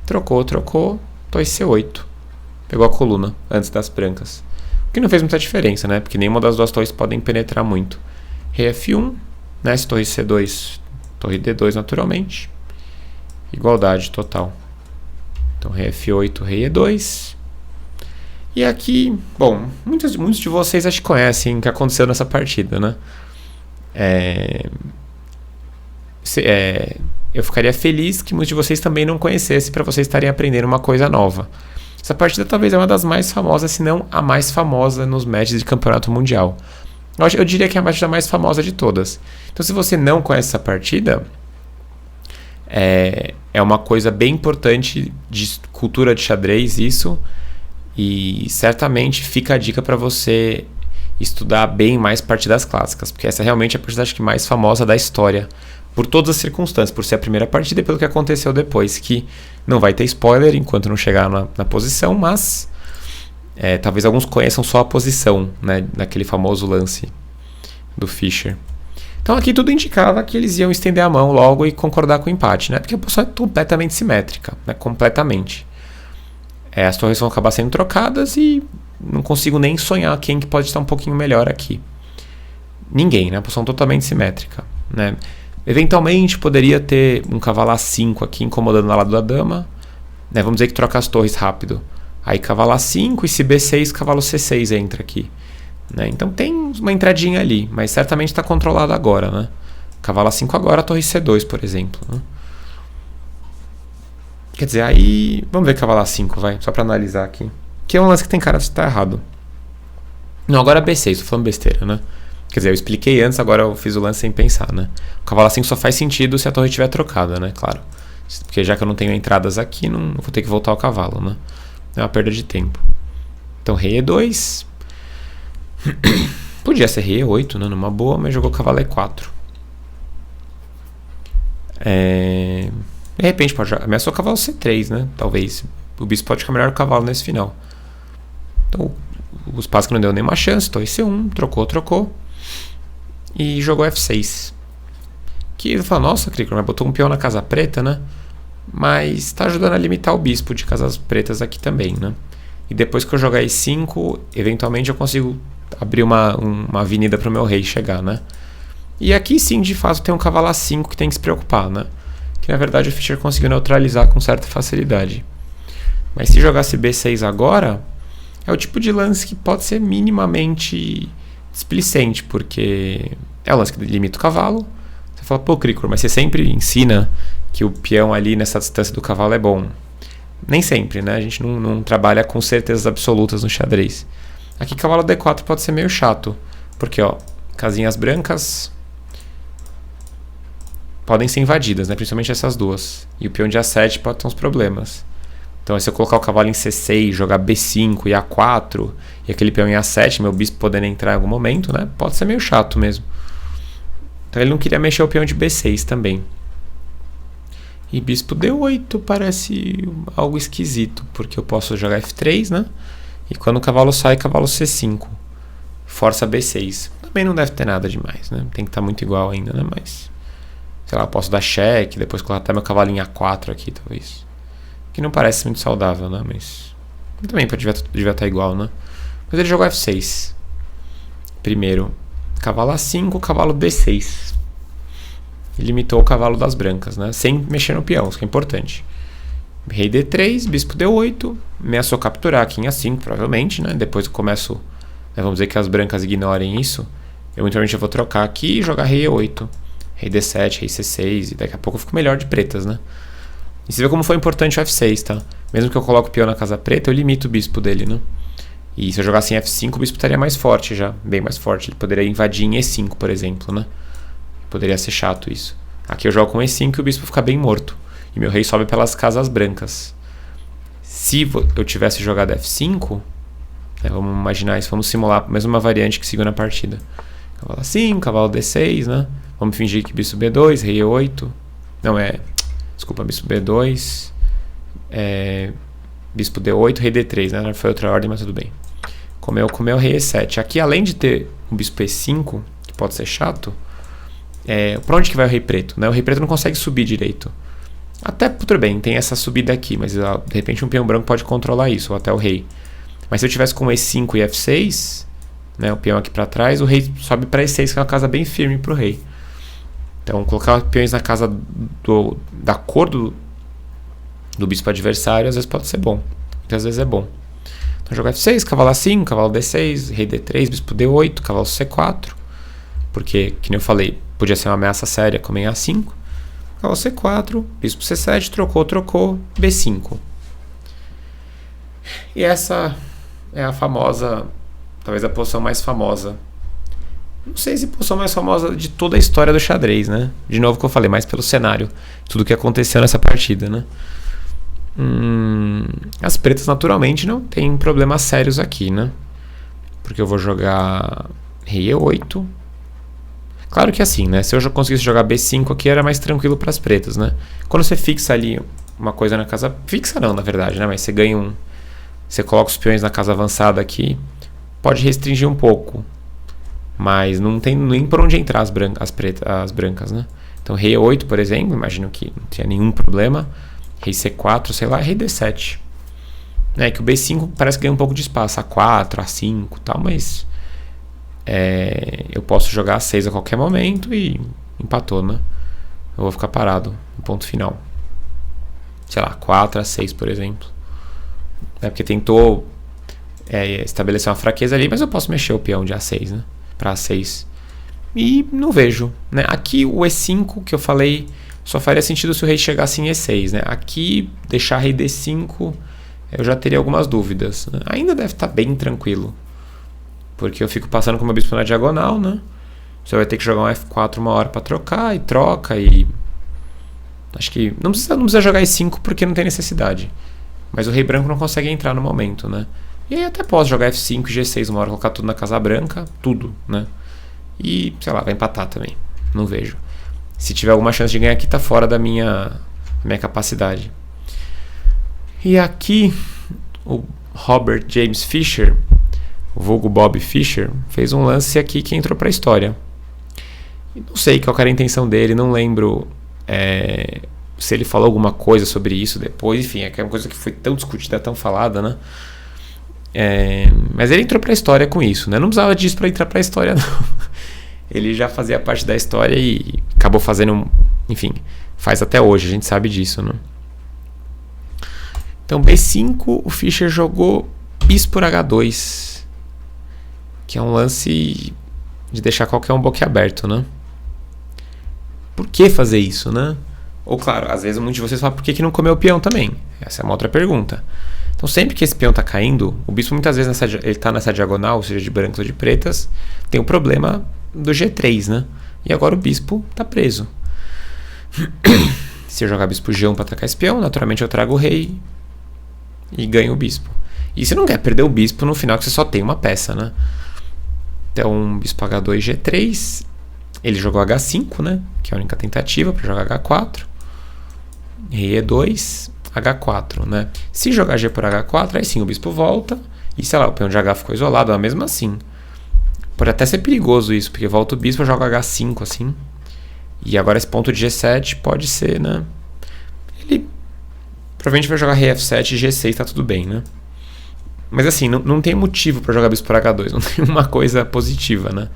Trocou, torre C8. Pegou a coluna antes das brancas. O que não fez muita diferença, né? Porque nenhuma das duas torres podem penetrar muito. Rei F1, né? Torre C2, torre D2 naturalmente. Igualdade total. Então rei F8, rei E2. E aqui, bom, muitos de vocês acho que conhecem o que aconteceu nessa partida, né? Eu ficaria feliz que muitos de vocês também não conhecessem, para vocês estarem aprendendo uma coisa nova. Essa partida talvez é uma das mais famosas, se não a mais famosa nos matches de campeonato mundial. Eu diria que é a partida mais famosa de todas. Então, se você não conhece essa partida, é uma coisa bem importante de cultura de xadrez isso, e certamente fica a dica para você estudar bem mais partidas clássicas, porque essa realmente é a partida acho que mais famosa da história, por todas as circunstâncias, por ser a primeira partida e pelo que aconteceu depois, que não vai ter spoiler enquanto não chegar na posição, mas talvez alguns conheçam só a posição, né, naquele famoso lance do Fischer. Então aqui tudo indicava que eles iam estender a mão logo e concordar com o empate, né, porque a posição é completamente simétrica, né, completamente. As torres vão acabar sendo trocadas e não consigo nem sonhar quem que pode estar um pouquinho melhor aqui. Ninguém, né, a posição totalmente simétrica, né. Eventualmente poderia ter um cavalo A5 aqui incomodando ao lado da dama, né? Vamos dizer que troca as torres rápido. Aí cavalo A5 e se B6, cavalo C6 entra aqui, né? Então tem uma entradinha ali, mas certamente está controlado agora, né? Cavalo A5 agora, torre C2, por exemplo, né? Quer dizer, aí... Vamos ver cavalo A5, vai, só para analisar aqui. Que é um lance que tem cara de estar errado. Não, agora B6, tô falando besteira, né? Quer dizer, eu expliquei antes, agora eu fiz o lance sem pensar, né? O cavalo A5 só faz sentido se a torre estiver trocada, né? Claro. Porque já que eu não tenho entradas aqui, não vou ter que voltar ao cavalo, né? É uma perda de tempo. Então, rei E2. Podia ser rei E8, né? Numa boa, mas jogou cavalo E4. De repente, pode ameaçar o cavalo C3, né? Talvez. O bispo pode ficar melhor que o cavalo nesse final. Então, o espaço que não deu nenhuma chance. Torre C1, trocou. E jogou F6. Que ele fala, nossa, Cricor, mas botou um peão na casa preta, né? Mas está ajudando a limitar o bispo de casas pretas aqui também, né? E depois que eu jogar E5, eventualmente eu consigo abrir uma avenida para o meu rei chegar, né? E aqui sim, de fato, tem um cavalo A5 que tem que se preocupar, né? Que na verdade o Fischer conseguiu neutralizar com certa facilidade. Mas se jogasse B6 agora, é o tipo de lance que pode ser minimamente displicente, porque é um lance que limita o cavalo. Você fala, pô, Cricor, mas você sempre ensina que o peão ali nessa distância do cavalo é bom. Nem sempre, né? A gente não trabalha com certezas absolutas no xadrez. Aqui cavalo D4 pode ser meio chato, porque ó, casinhas brancas podem ser invadidas, né? Principalmente essas duas. E o peão de A7 pode ter uns problemas. Então, se eu colocar o cavalo em C6, jogar B5 e A4, e aquele peão em A7, meu bispo podendo entrar em algum momento, né? Pode ser meio chato mesmo. Então, ele não queria mexer o peão de B6 também. E bispo D8 parece algo esquisito, porque eu posso jogar F3, né? E quando o cavalo sai, cavalo C5. Força B6. Também não deve ter nada demais, né? Tem que estar muito igual ainda, né? Mas, sei lá, eu posso dar cheque, depois colocar até meu cavalo em A4 aqui, talvez. Que não parece muito saudável, né? Mas também devia estar igual, né? Mas ele jogou F6. Primeiro, cavalo A5, cavalo D6. E limitou o cavalo das brancas, né? Sem mexer no peão, isso que é importante. Rei D3, bispo D8. Ameaçou capturar aqui em A5, provavelmente, né? Depois eu começo... Né, vamos dizer que as brancas ignorem isso. Eu, eventualmente, eu vou trocar aqui e jogar rei E8. Rei D7, rei C6. E daqui a pouco eu fico melhor de pretas, né? E você vê como foi importante o F6, tá? Mesmo que eu coloque o peão na casa preta, eu limito o bispo dele, né? E se eu jogasse em F5, o bispo estaria mais forte já. Bem mais forte. Ele poderia invadir em E5, por exemplo, né? Poderia ser chato isso. Aqui eu jogo com E5 e o bispo fica bem morto. E meu rei sobe pelas casas brancas. Se eu tivesse jogado F5, né, vamos imaginar isso, vamos simular a mesma variante que seguiu na partida. Cavalo A5, cavalo D6, né? Vamos fingir que bispo B2, rei E8. Não, desculpa, bispo B2, bispo D8, rei D3, né? Foi outra ordem, mas tudo bem. Comeu rei E7. Aqui, além de ter o bispo E5, que pode ser chato, pra onde que vai o rei preto? Né? O rei preto não consegue subir direito. Até, tudo bem, tem essa subida aqui, mas de repente um peão branco pode controlar isso, ou até o rei. Mas se eu tivesse com E5 e F6, né, o peão aqui para trás, o rei sobe para E6, que é uma casa bem firme para o rei. Então, colocar peões na casa da cor do bispo adversário, às vezes pode ser bom. Muitas vezes é bom. Então, jogo F6, cavalo A5, cavalo D6, rei D3, bispo D8, cavalo C4. Porque, que nem eu falei, podia ser uma ameaça séria como em A5. Cavalo C4, bispo C7, trocou, B5. E essa é a famosa, talvez a posição mais famosa. Não sei se a posição mais famosa de toda a história do xadrez, né? De novo que eu falei, mais pelo cenário. Tudo que aconteceu nessa partida, né? As pretas naturalmente não tem problemas sérios aqui, né? Porque eu vou jogar rei E8. Claro que assim, né? Se eu já conseguisse jogar B5 aqui era mais tranquilo para as pretas, né? Quando você fixa ali uma coisa na casa... Fixa não, na verdade, né? Mas você ganha Você coloca os peões na casa avançada aqui, pode restringir um pouco. Mas não tem nem por onde entrar as brancas, né? Então rei E8, por exemplo, imagino que não tinha nenhum problema. Rei C4, sei lá, rei D7. É que o B5 parece que ganha um pouco de espaço, A4, A5 e tal, mas eu posso jogar A6 a qualquer momento e empatou, né? Eu vou ficar parado no ponto final. Sei lá, 4 A6, por exemplo. Porque tentou estabelecer uma fraqueza ali, mas eu posso mexer o peão de A6, né? Para A6. E não vejo, né? Aqui o E5 que eu falei só faria sentido se o rei chegasse em E6, né? Aqui deixar rei D5 eu já teria algumas dúvidas, né? Ainda deve estar bem tranquilo, porque eu fico passando com o meu bispo na diagonal, né? Você vai ter que jogar um F4 uma hora para trocar, e troca, e acho que não precisa jogar E5 porque não tem necessidade, mas o rei branco não consegue entrar no momento, né? E aí até posso jogar F5 e G6 uma hora, colocar tudo na casa branca, tudo, né? E, sei lá, vai empatar também. Não vejo. Se tiver alguma chance de ganhar aqui, tá fora da minha capacidade. E aqui, o Robert James Fischer, o vulgo Bob Fischer, fez um lance aqui que entrou pra história. Não sei qual era a intenção dele, não lembro se ele falou alguma coisa sobre isso depois. Enfim, é uma coisa que foi tão discutida, tão falada, né? Mas ele entrou pra história com isso, né? Não precisava disso pra entrar pra história, não. Ele já fazia parte da história e acabou fazendo, enfim, faz até hoje, a gente sabe disso, né? Então, B5, o Fischer jogou bispo por H2, que é um lance de deixar qualquer um boquiaberto, né? Por que fazer isso, né? Ou, claro, às vezes muitos de vocês falam, por que não comeu o peão também? Essa é uma outra pergunta. Então, sempre que esse peão está caindo, o bispo muitas vezes ele está nessa diagonal, ou seja, de brancas ou de pretas, tem o problema do G3, né? E agora o bispo está preso. Se eu jogar bispo G1 para atacar esse peão, naturalmente eu trago o rei e ganho o bispo. E você não quer perder o bispo no final que você só tem uma peça, né? Então, bispo H2, G3. Ele jogou H5, né? Que é a única tentativa para jogar H4. Rei E2, H4, né? Se jogar G por H4, aí sim o bispo volta. E sei lá, o peão de H ficou isolado, mas mesmo assim. Pode até ser perigoso isso, porque volta o bispo, joga H5 assim. E agora esse ponto de G7 pode ser, né? Ele provavelmente vai jogar rei F7 e G6, tá tudo bem, né? Mas assim, não tem motivo para jogar bispo por H2, não tem uma coisa positiva, né?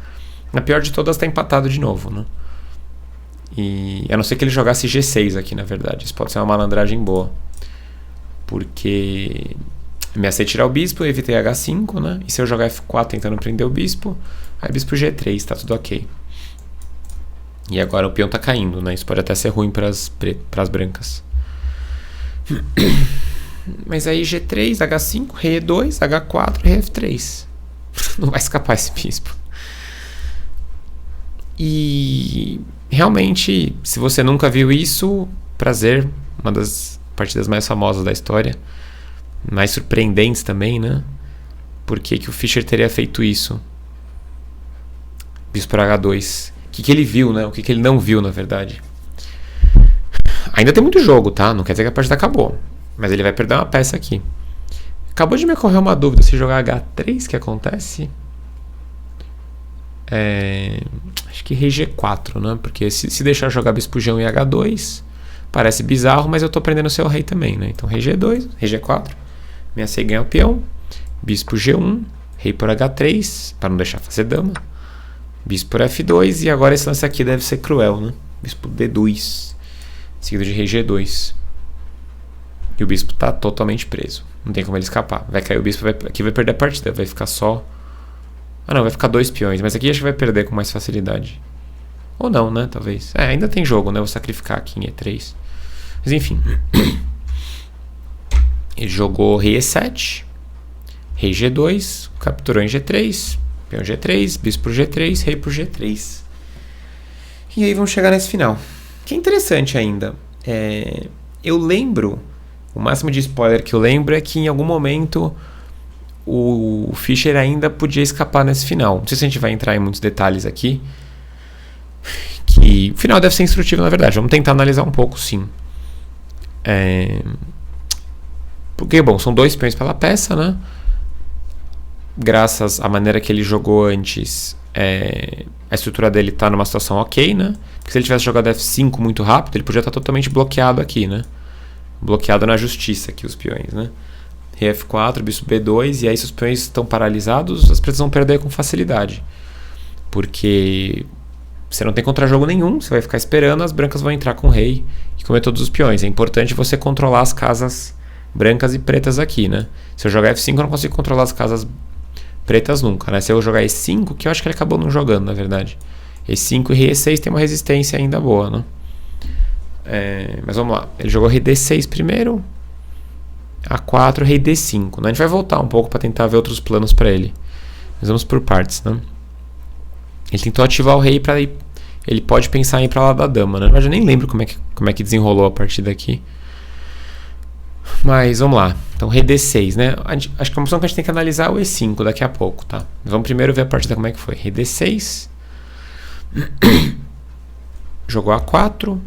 Na pior de todas, tá empatado de novo, né? E a não ser que ele jogasse G6 aqui, na verdade. Isso pode ser uma malandragem boa. Porque ameacei tirar o bispo, eu evitei H5, né? E se eu jogar F4 tentando prender o bispo, aí bispo G3, tá tudo ok. E agora o peão tá caindo, né? Isso pode até ser ruim para as brancas. Mas aí G3, H5, rei E2, H4, rei F3. Não vai escapar esse bispo. E realmente, se você nunca viu isso, prazer, uma das partidas mais famosas da história, mais surpreendentes também, né? Por que o Fischer teria feito isso? Bispo por H2. O que ele viu, né? O que ele não viu, na verdade. Ainda tem muito jogo, tá? Não quer dizer que a partida acabou. Mas ele vai perder uma peça aqui. Acabou de me ocorrer uma dúvida. Se jogar H3, que acontece? Acho que rei G4, né? Porque se deixar jogar bispo G1 e H2, Parece bizarro, mas eu tô prendendo o seu rei também, né? Então rei G2, rei G4, ameacei ganhar o peão, bispo G1, rei por H3, para não deixar fazer dama, bispo por F2, e agora esse lance aqui deve ser cruel, né? Bispo D2, seguido de rei G2. E o bispo tá totalmente preso, não tem como ele escapar. Vai cair o bispo, aqui vai perder a partida, vai ficar só... Ah não, vai ficar 2 peões, mas aqui acho que vai perder com mais facilidade. Ou não, né, talvez. Ainda tem jogo, né, vou sacrificar aqui em E3. Mas enfim. Ele jogou rei E7, rei G2, capturou em G3, peão G3, bispo por G3, rei por G3. E aí vamos chegar nesse final. Que é interessante ainda. Eu lembro, o máximo de spoiler que eu lembro é que em algum momento o Fischer ainda podia escapar nesse final. Não sei se a gente vai entrar em muitos detalhes aqui. Que o final deve ser instrutivo, na verdade. Vamos tentar analisar um pouco, sim. Porque, bom, são 2 peões pela peça, né? Graças à maneira que ele jogou antes, a estrutura dele tá numa situação ok, né? Porque se ele tivesse jogado F5 muito rápido, ele podia estar totalmente bloqueado aqui, né? Bloqueado na justiça aqui, os peões, né? Rei F4, bispo B2, e aí se os peões estão paralisados, as pretas vão perder com facilidade. Porque você não tem contra-jogo nenhum, você vai ficar esperando, as brancas vão entrar com o rei e comer todos os peões. É importante você controlar as casas brancas e pretas aqui, né? Se eu jogar F5, eu não consigo controlar as casas pretas nunca, né? Se eu jogar E5, que eu acho que ele acabou não jogando, na verdade. E5 e rei E6 tem uma resistência ainda boa, né? Mas vamos lá. Ele jogou rei D6 primeiro, A4, rei D5, né? A gente vai voltar um pouco para tentar ver outros planos para ele. Mas vamos por partes, né? Ele tentou ativar o rei para ir. Ele pode pensar em ir para lá da dama, né? Mas eu nem lembro como é que desenrolou a partida aqui. Mas vamos lá. Então, rei D6, né? Acho que a opção que a gente tem que analisar é o E5 daqui a pouco, tá? Vamos primeiro ver a partida como é que foi. Rei D6. Jogou A4.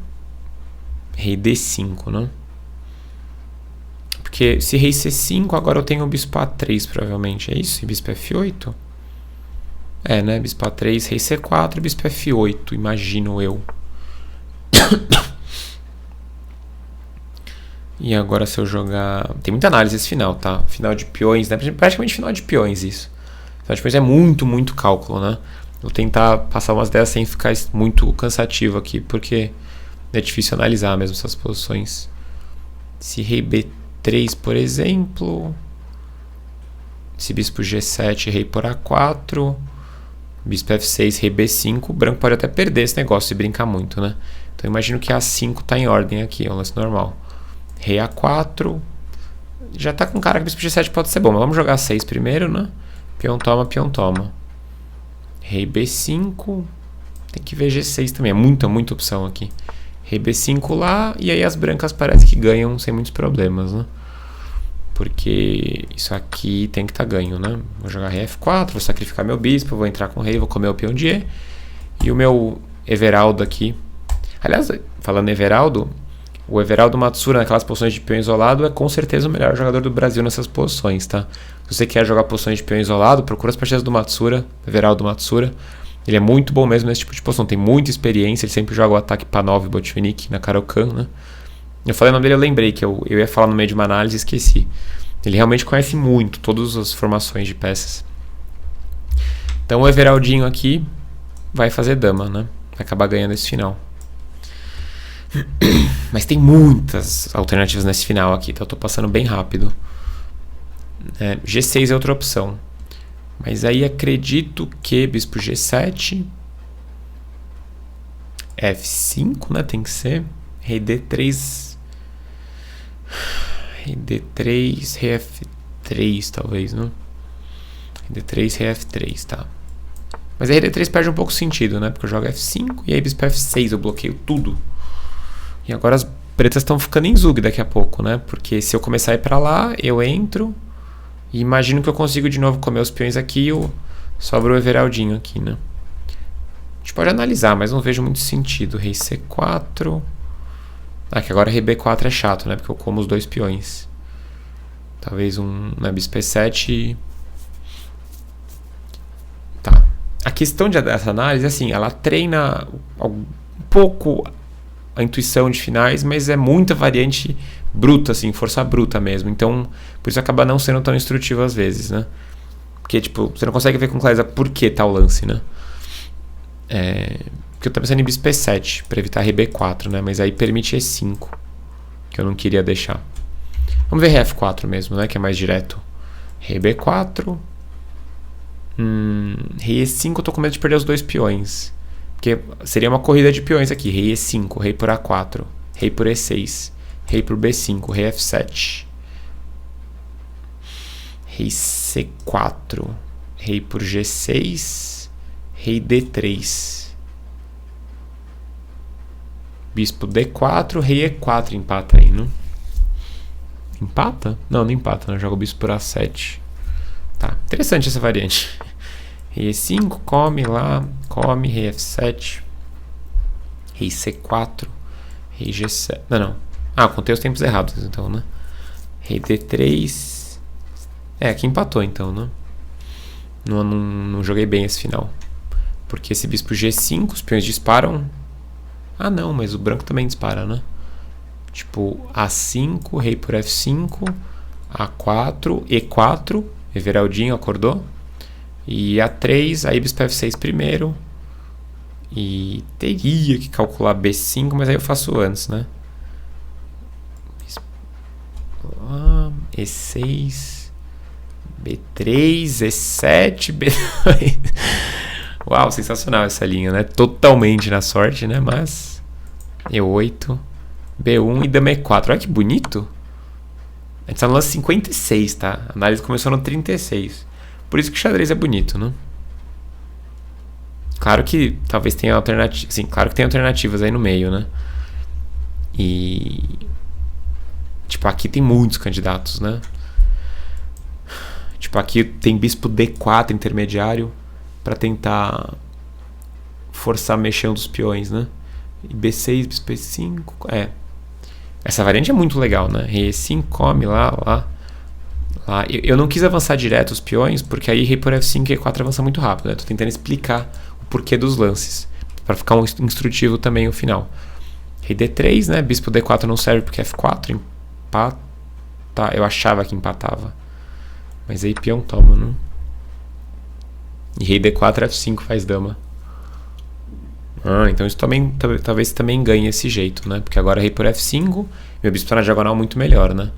Rei D5, né? Porque se rei C5, agora eu tenho o bispo A3, provavelmente. É isso? E bispo F8? Né? Bispo A3, rei C4, bispo F8, imagino eu. E agora se eu jogar... Tem muita análise esse final, tá? Final de peões, né? Praticamente final de peões isso. Final de peões é muito, muito cálculo, né? Vou tentar passar umas ideias sem ficar muito cansativo aqui, porque é difícil analisar mesmo essas posições. Se rei B3, por exemplo... Se bispo G7, rei por A4... Bispo F6, rei B5, o branco pode até perder esse negócio se brincar muito, né? Então imagino que A5 está em ordem aqui, é um lance normal. Rei A4, já tá com cara que bispo G7 pode ser bom, mas vamos jogar A6 primeiro, né? Peão toma, peão toma. Rei B5, tem que ver G6 também, é muita, muita opção aqui. Rei B5 lá, e aí as brancas parece que ganham sem muitos problemas, né? Porque isso aqui tem que estar ganho, né? Vou jogar rei F4, vou sacrificar meu bispo, vou entrar com o rei, vou comer o peão de E. E o meu Everaldo aqui... Aliás, falando em Everaldo, o Everaldo Matsura naquelas posições de peão isolado é com certeza o melhor jogador do Brasil nessas posições, tá? Se você quer jogar posições de peão isolado, procura as partidas do Matsura, Everaldo Matsura. Ele é muito bom mesmo nesse tipo de posição, tem muita experiência, ele sempre joga o ataque Panov e Botvinnik na Caro-Kann, né? Eu falei o nome dele, eu lembrei que eu ia falar no meio de uma análise e esqueci. Ele realmente conhece muito todas as formações de peças. Então o Everaldinho aqui vai fazer dama, né? Vai acabar ganhando esse final. Mas tem muitas alternativas nesse final aqui, então eu tô passando bem rápido. G6 é outra opção. Mas aí acredito que bispo G7, F5, né? Tem que ser. Rei D3... Rei D3, rei F3, talvez, não? Rei D3, rei F3, tá. Mas aí rei D3 perde um pouco o sentido, né? Porque eu jogo F5 e aí bispo F6, eu bloqueio tudo. E agora as pretas estão ficando em zug daqui a pouco, né? Porque se eu começar a ir pra lá, eu entro e imagino que eu consigo de novo comer os peões aqui e sobra o Everaldinho aqui, né? A gente pode analisar, mas não vejo muito sentido. Rei C4... que agora rei B4 é chato, né? Porque eu como os 2 peões. Talvez bispo E7. Tá. A questão dessa análise, assim, ela treina um pouco a intuição de finais, mas é muita variante bruta, assim, força bruta mesmo. Então, por isso acaba não sendo tão instrutivo às vezes, né? Porque, tipo, você não consegue ver com clareza por que tal lance, né? Porque eu tô pensando em bispo E7, para evitar rei B4, né? Mas aí permite E5, que eu não queria deixar. Vamos ver rei F4 mesmo, né? Que é mais direto. Rei B4. Rei E5, eu tô com medo de perder os 2 peões. Porque seria uma corrida de peões aqui. Rei E5, rei por A4, rei por E6, rei por B5, rei F7. Rei C4, rei por G6, rei D3. Bispo D4, rei E4 empata aí, não? Empata? Não empata, né? Joga o bispo por A7. Tá, interessante essa variante. Rei E5, come lá, come, rei F7, rei C4, rei G7. Não. Ah, eu contei os tempos errados, então, né? Rei D3. Aqui empatou, então, né? Não joguei bem esse final. Porque esse bispo G5, os peões disparam. Ah, não, mas o branco também dispara, né? Tipo, A5, rei por F5, A4, E4, Everaldinho acordou. E A3, aí bispo F6 primeiro. E teria que calcular B5, mas aí eu faço antes, né? E6, B3, E7, B2. Uau, sensacional essa linha, né? Totalmente na sorte, né? Mas E8, B1 e dama E4. Olha que bonito. A gente tá no lance 56, tá? A análise começou no 36. Por isso que o xadrez é bonito, né? Claro que talvez tenha alternativas. Sim, claro que tem alternativas aí no meio, né? E tipo, aqui tem muitos candidatos, né? Tipo, aqui tem bispo D4 intermediário para tentar forçar a mexer um dos peões, né? E B6, bispo E5. Essa variante é muito legal, né? Rei E5, come lá. Eu não quis avançar direto os peões, porque aí rei por F5 e E4 avança muito rápido, né? Tô tentando explicar o porquê dos lances, para ficar um instrutivo também o final. Rei D3, né? Bispo D4 não serve porque F4 empata. Eu achava que empatava. Mas aí peão toma, né? E rei D4, F5 faz dama. Então isso também, talvez também ganhe esse jeito, né? Porque agora rei por F5, meu bispo tá na diagonal muito melhor, né?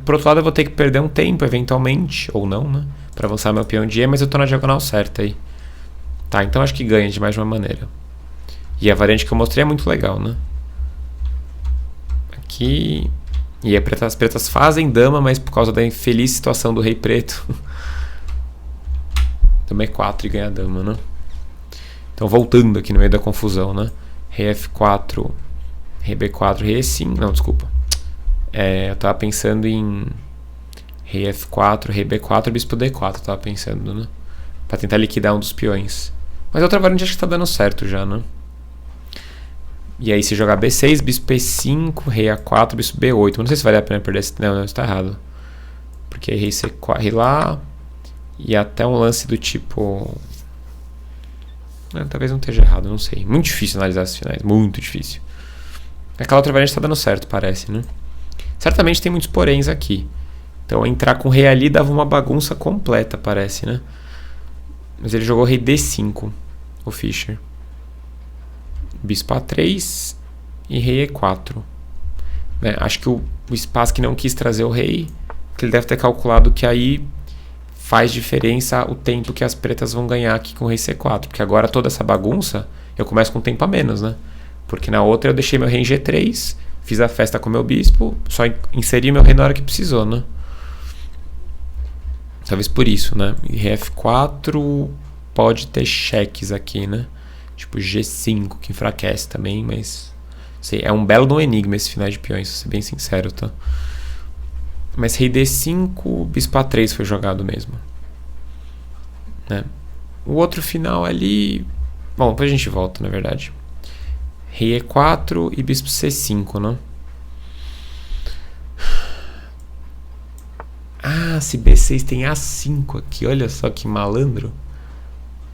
Por outro lado, eu vou ter que perder um tempo, eventualmente, ou não, né? Pra avançar meu peão de E, mas eu tô na diagonal certa aí. Tá, então acho que ganha de mais uma maneira. E a variante que eu mostrei é muito legal, né? Aqui. E as pretas fazem dama, mas por causa da infeliz situação do rei preto. Dama E4 e ganha a dama, né? Então voltando aqui no meio da confusão, né? Rei F4, rei B4, rei E5. Não, desculpa. Eu tava pensando em rei F4, rei B4, bispo D4. Eu tava pensando, né? Pra tentar liquidar um dos peões. Mas a outra variante acho que tá dando certo já, né? E aí se jogar B6, bispo E5, rei A4, bispo B8. Não sei se vale a pena perder esse... Não, isso tá errado. Porque rei C4, rei lá. E até um lance do tipo... talvez não esteja errado, não sei. Muito difícil analisar esses finais, muito difícil. Aquela outra variante tá dando certo, parece, né? Certamente tem muitos poréns aqui. Então entrar com rei ali dava uma bagunça completa, parece, né? Mas ele jogou rei D5, o Fischer. Bispo A3 e rei E4. Acho que o Spassky não quis trazer o rei, porque ele deve ter calculado que aí faz diferença o tempo que as pretas vão ganhar aqui com o rei C4. Porque agora toda essa bagunça, eu começo com tempo a menos, né? Porque na outra eu deixei meu rei em G3, fiz a festa com meu bispo, só inseri meu rei na hora que precisou, né? Talvez por isso, né? E rei F4 pode ter cheques aqui, né? Tipo G5, que enfraquece também, mas... sei, é um belo de um enigma esse final de peões, vou ser bem sincero, tá? Mas rei D5, bispo A3 foi jogado mesmo, né? O outro final ali... bom, depois a gente volta, na verdade. Rei E4 e bispo C5, né? Ah, se B6 tem A5 aqui, olha só que malandro.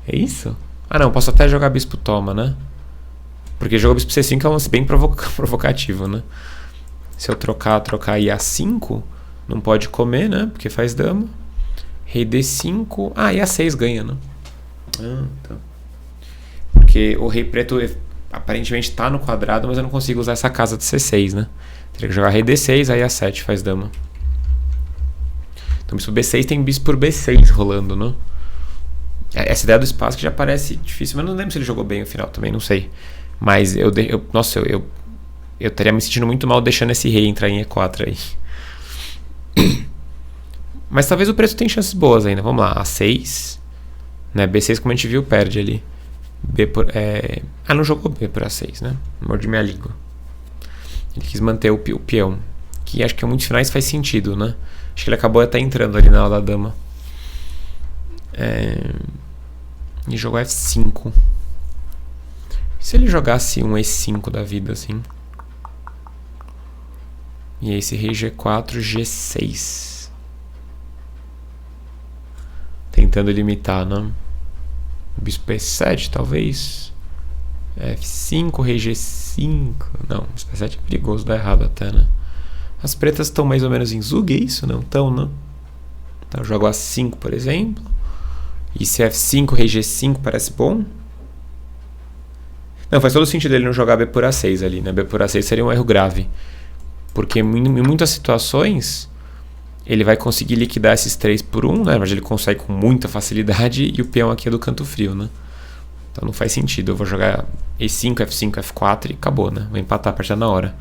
É isso? Ah não, posso até jogar bispo toma, né? Porque jogo bispo C5 é um lance bem provocativo, né? Se eu trocar e A5, não pode comer, né? Porque faz dama. Rei D5. Ah, e A6 ganha, né? Ah, tá. Porque o rei preto aparentemente tá no quadrado, mas eu não consigo usar essa casa de C6, né? Teria que jogar rei D6, aí A7 faz dama. Então bispo B6 tem bispo por B6 rolando, né? Essa ideia do espaço que já parece difícil, mas não lembro se ele jogou bem no final também, não sei. Mas eu estaria me sentindo muito mal deixando esse rei entrar em E4 aí. Mas talvez o preto tenha chances boas ainda. Vamos lá, A6. Né? B6, como a gente viu, perde ali. Não jogou B por A6, né? Mordi minha língua. Ele quis manter o peão. Que acho que em muitos finais faz sentido, né? Acho que ele acabou até entrando ali na ala da dama. E jogou F5. E se ele jogasse um E5 da vida, assim? E aí esse rei G4, G6. Tentando limitar, né? Bispo E7, talvez. F5, rei G5. Não, bispo E7 é perigoso, dá errado até, né? As pretas estão mais ou menos em Zug, é isso? Não estão, né? Então eu jogo A5, por exemplo. E se F5, rei G5 parece bom. Não, faz todo sentido ele não jogar B por A6 ali, né? B por A6 seria um erro grave. Porque em muitas situações ele vai conseguir liquidar esses 3 por 1, né? Mas ele consegue com muita facilidade e o peão aqui é do canto frio, né? Então não faz sentido. Eu vou jogar E5, F5, F4 e acabou, né? Vou empatar a partida na hora.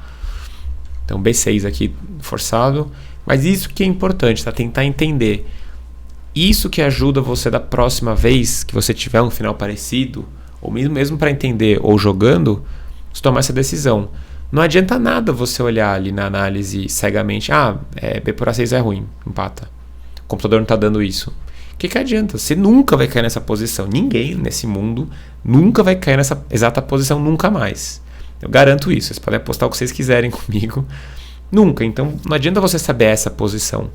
Então B6 aqui forçado. Mas isso que é importante, tá? Tentar entender. Isso que ajuda você da próxima vez que você tiver um final parecido, ou mesmo para entender ou jogando, você tomar essa decisão. Não adianta nada você olhar ali na análise cegamente, B por A6 é ruim, empata. O computador não está dando isso. O que adianta? Você nunca vai cair nessa posição. Ninguém nesse mundo nunca vai cair nessa exata posição, nunca mais. Eu garanto isso. Vocês podem apostar o que vocês quiserem comigo. Nunca. Então não adianta você saber essa posição.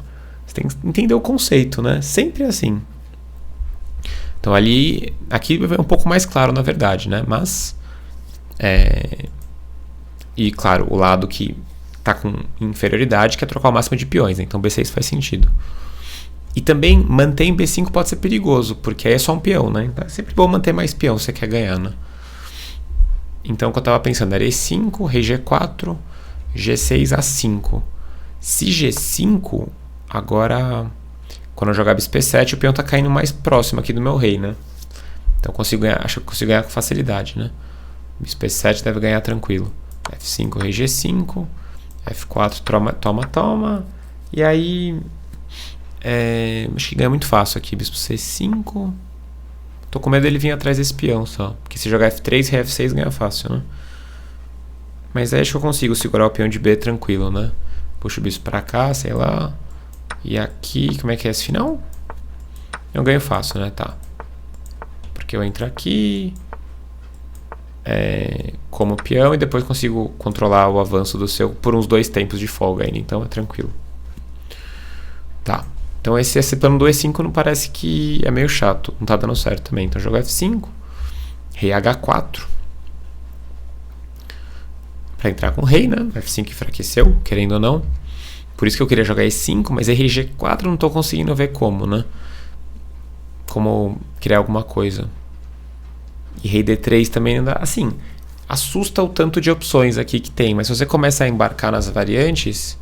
Você tem que entender o conceito, né? Sempre assim. Então aqui é um pouco mais claro, na verdade, né? Mas e claro, o lado que está com inferioridade quer trocar o máximo de peões, né? Então B6 faz sentido. E também manter em B5 pode ser perigoso, porque aí é só um peão, né? Então é sempre bom manter mais peão se você quer ganhar, né? Então o que eu estava pensando era E5, rei G4, G6, A5. Se G5, agora quando eu jogar bispo E7, o peão está caindo mais próximo aqui do meu rei, né? Então acho que consigo ganhar com facilidade, né? Bispo E7 deve ganhar tranquilo. F5, rei G5, F4, toma. E aí acho que ganha muito fácil aqui, bispo C5. Tô com medo dele vir atrás desse peão só, porque se jogar F3, rei F6 ganha fácil, né? Mas aí acho que eu consigo segurar o peão de B tranquilo, né? Puxo o bispo pra cá, sei lá. E aqui, como é que é esse final? Eu ganho fácil, né? Tá. Porque eu entro aqui como peão e depois consigo controlar o avanço do seu por uns 2 tempos de folga ainda, então é tranquilo. Tá. Então esse plano do E5 não parece que é meio chato, não tá dando certo também. Então jogo F5, rei H4. Pra entrar com o rei, né? F5 enfraqueceu, querendo ou não. Por isso que eu queria jogar E5, mas rei G4 não tô conseguindo ver como, né? Como criar alguma coisa. E rei D3 também não dá. Assim, assusta o tanto de opções aqui que tem, mas se você começa a embarcar nas variantes,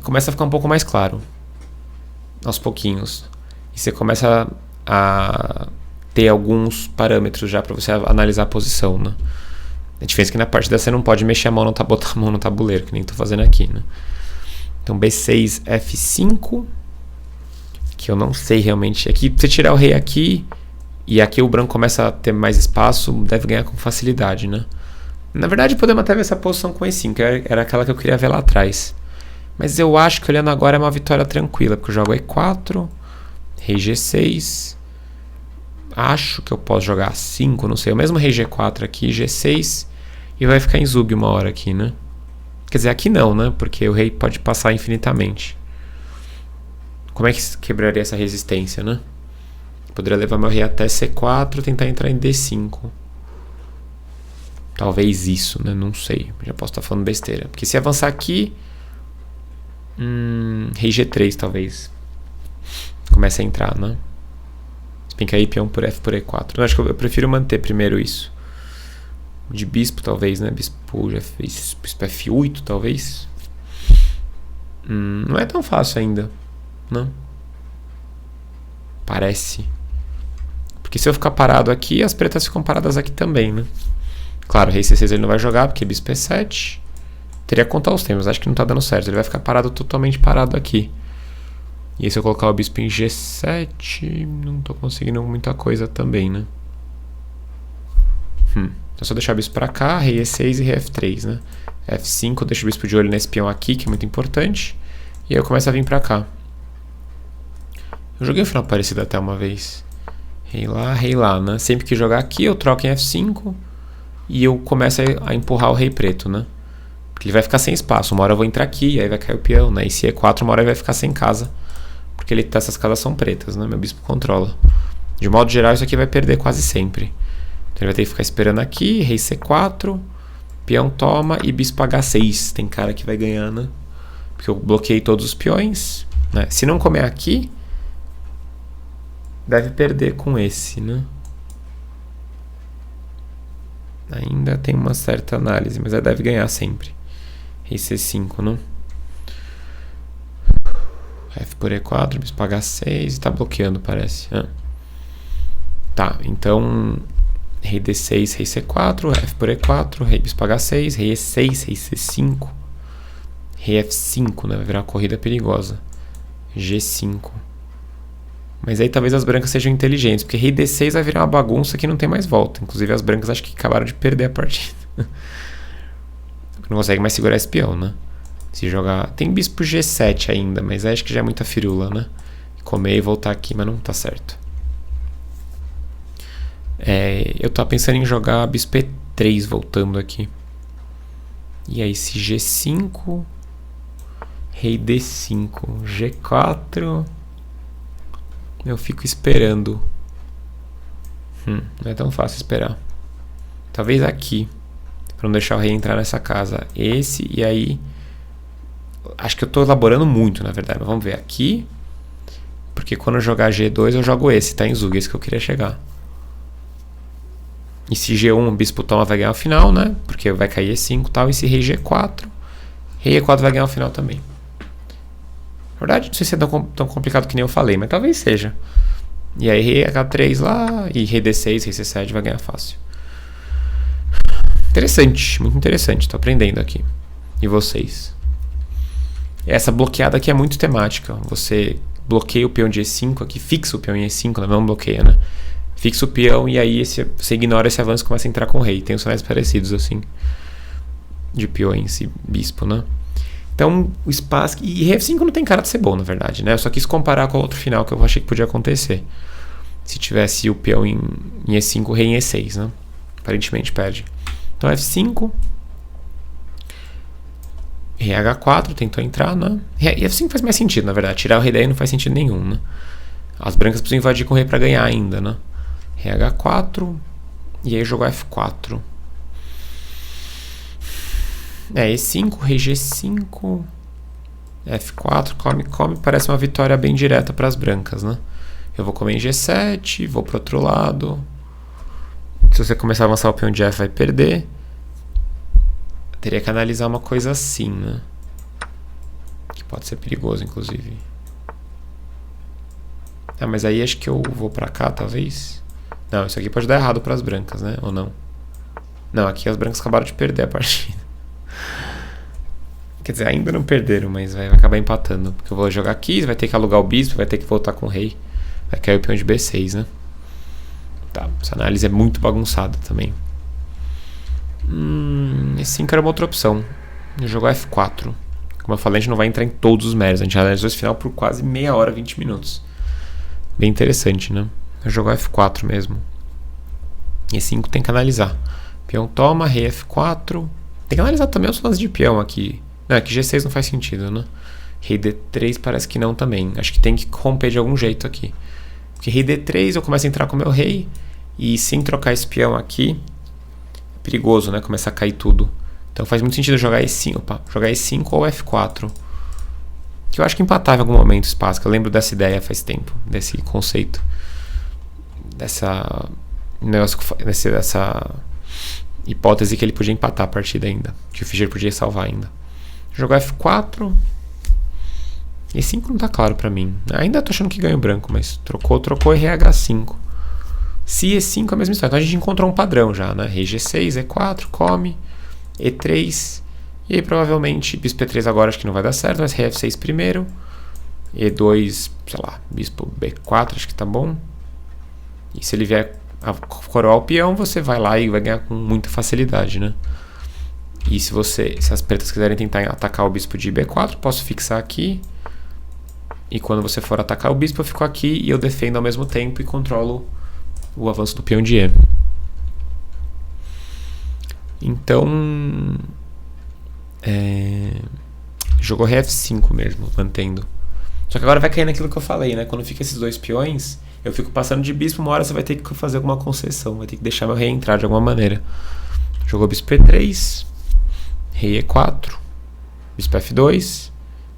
começa a ficar um pouco mais claro. Aos pouquinhos. E você começa a ter alguns parâmetros já para você analisar a posição, né? A diferença é que na parte da você não pode mexer botar a mão no tabuleiro, que nem estou fazendo aqui, né? Então B6, F5, que eu não sei realmente. Aqui, se você tirar o rei aqui, e aqui o branco começa a ter mais espaço, deve ganhar com facilidade, né? Na verdade, podemos até ver essa posição com E5, que era aquela que eu queria ver lá atrás. Mas eu acho que olhando agora é uma vitória tranquila, porque eu jogo E4, rei G6, acho que eu posso jogar A5, não sei, o mesmo rei G4 aqui, G6, e vai ficar em Zug uma hora aqui, né? Quer dizer, aqui não, né? Porque o rei pode passar infinitamente. Como é que quebraria essa resistência, né? Poderia levar meu rei até C4, tentar entrar em D5. Talvez isso, né? Não sei. Já posso estar falando besteira. Porque se avançar aqui... rei G3, talvez. Comece a entrar, né? Se bem que aí peão por F por E4. Não, acho que eu prefiro manter primeiro isso. De bispo, talvez, né? Bispo F8, talvez. Não é tão fácil ainda. Não. Parece. Porque se eu ficar parado aqui, as pretas ficam paradas aqui também, né? Claro, rei C6 ele não vai jogar, porque bispo E7. Teria que contar os tempos, acho que não tá dando certo. Ele vai ficar parado, totalmente parado aqui. E aí se eu colocar o bispo em G7, não tô conseguindo muita coisa também, né? Então se eu deixar o bispo pra cá, rei E6 e rei F3, né? F5, eu deixo o bispo de olho nesse peão aqui, que é muito importante. E aí eu começo a vir pra cá. Eu joguei um final parecido até uma vez. Rei lá, né? Sempre que jogar aqui, eu troco em F5 e eu começo a empurrar o rei preto, né? Porque ele vai ficar sem espaço. Uma hora eu vou entrar aqui, aí vai cair o peão, né? E se E4, uma hora ele vai ficar sem casa. Porque essas casas são pretas, né? Meu bispo controla. De modo geral, isso aqui vai perder quase sempre. Então ele vai ter que ficar esperando aqui, rei C4, peão toma e bispo H6. Tem cara que vai ganhar, né? Porque eu bloqueei todos os peões, né? Se não comer aqui, deve perder com esse, né? Ainda tem uma certa análise, mas deve ganhar sempre. Rei C5, né? F por E4, bispo H6, tá bloqueando, parece. Tá, então rei D6, rei C4, F por E4, rei bispo H6, rei E6, rei C5, rei F5, né? Vai virar uma corrida perigosa. G5. Mas aí talvez as brancas sejam inteligentes, porque rei D6 vai virar uma bagunça que não tem mais volta. Inclusive as brancas acho que acabaram de perder a partida. Não consegue mais segurar esse peão, né? Se jogar... Tem bispo G7 ainda, mas acho que já é muita firula, né? Comer e voltar aqui, mas não tá certo. Eu tô pensando em jogar bispo E3 voltando aqui. E aí se G5... Rei D5... G4... Eu fico esperando. Não é tão fácil esperar. Talvez aqui. Pra não deixar o rei entrar nessa casa. Esse e aí... Acho que eu tô elaborando muito, na verdade. Mas vamos ver aqui. Porque quando eu jogar G2 eu jogo esse, tá? Em Zug, esse que eu queria chegar. E se G1 o bispo toma vai ganhar o final, né? Porque vai cair E5 e tal. E se rei G4... Rei E4 vai ganhar o final também. Na verdade, não sei se é tão complicado que nem eu falei, mas talvez seja. E aí rei H3 lá, e rei D6, rei C7 vai ganhar fácil. Interessante, muito interessante, tô aprendendo aqui. E vocês? Essa bloqueada aqui é muito temática. Você bloqueia o peão de E5 aqui, fixa o peão em E5, não bloqueia, né? Fixa o peão e aí você ignora esse avanço e começa a entrar com o rei. Tem os sinais parecidos assim, de peões e bispo, né? Então, o espaço... E F5 não tem cara de ser bom, na verdade, né? Eu só quis comparar com o outro final que eu achei que podia acontecer. Se tivesse o peão em E5, o rei em E6, né? Aparentemente perde. Então, F5. Rei H4, tentou entrar, né? E F5 faz mais sentido, na verdade. Tirar o rei daí não faz sentido nenhum, né? As brancas precisam invadir com o rei pra ganhar ainda, né? Rei H4. E aí jogou F4. E5, rei G5, F4, come, parece uma vitória bem direta para as brancas, né? Eu vou comer em G7, vou pro outro lado. Se você começar a avançar o peão de F, vai perder. Teria que analisar uma coisa assim, né? Que pode ser perigoso, inclusive. Mas aí acho que eu vou pra cá, talvez. Não, isso aqui pode dar errado para as brancas, né? Ou não? Não, aqui as brancas acabaram de perder a partida. Quer dizer, ainda não perderam, mas vai acabar empatando. Porque eu vou jogar aqui, vai ter que alugar o bispo, vai ter que voltar com o rei. Vai cair o peão de B6, né? Tá, essa análise é muito bagunçada também. E5 era uma outra opção. Eu jogo F4. Como eu falei, a gente não vai entrar em todos os méritos. A gente analisou esse final por quase meia hora, 20 minutos. Bem interessante, né? Eu jogo F4 mesmo. E5 tem que analisar. Peão toma, rei F4. Tem que analisar também os lances de peão aqui. Não, aqui G6 não faz sentido, né? Rei D3 parece que não também. Acho que tem que romper de algum jeito aqui. Porque rei D3 eu começo a entrar com o meu rei. E sem trocar esse peão aqui, perigoso, né? Começar a cair tudo. Então faz muito sentido jogar E5 ou F4. Que eu acho que empatava em algum momento o espaço. Eu lembro dessa ideia faz tempo, desse conceito. Dessa hipótese que ele podia empatar a partida ainda. Que o Fischer podia salvar ainda. Jogou F4. E5 não tá claro pra mim. Ainda tô achando que ganha o branco, mas trocou e rei H5. Se E5 é a mesma história. Então a gente encontrou um padrão já, né? Rei G6, E4, come. E3. E aí provavelmente bispo E3 agora acho que não vai dar certo, mas rei F6 primeiro. E2, sei lá, bispo B4 acho que tá bom. E se ele vier a coroar o peão, você vai lá e vai ganhar com muita facilidade, né? E se as pretas quiserem tentar atacar o bispo de B4, posso fixar aqui. E quando você for atacar o bispo, eu fico aqui e eu defendo ao mesmo tempo e controlo o avanço do peão de E. Então, jogou rei F5 mesmo, mantendo. Só que agora vai cair naquilo que eu falei, né? Quando fica esses dois peões, eu fico passando de bispo, uma hora você vai ter que fazer alguma concessão, vai ter que deixar meu rei entrar de alguma maneira. Jogou bispo E3, rei E4, bispo F2,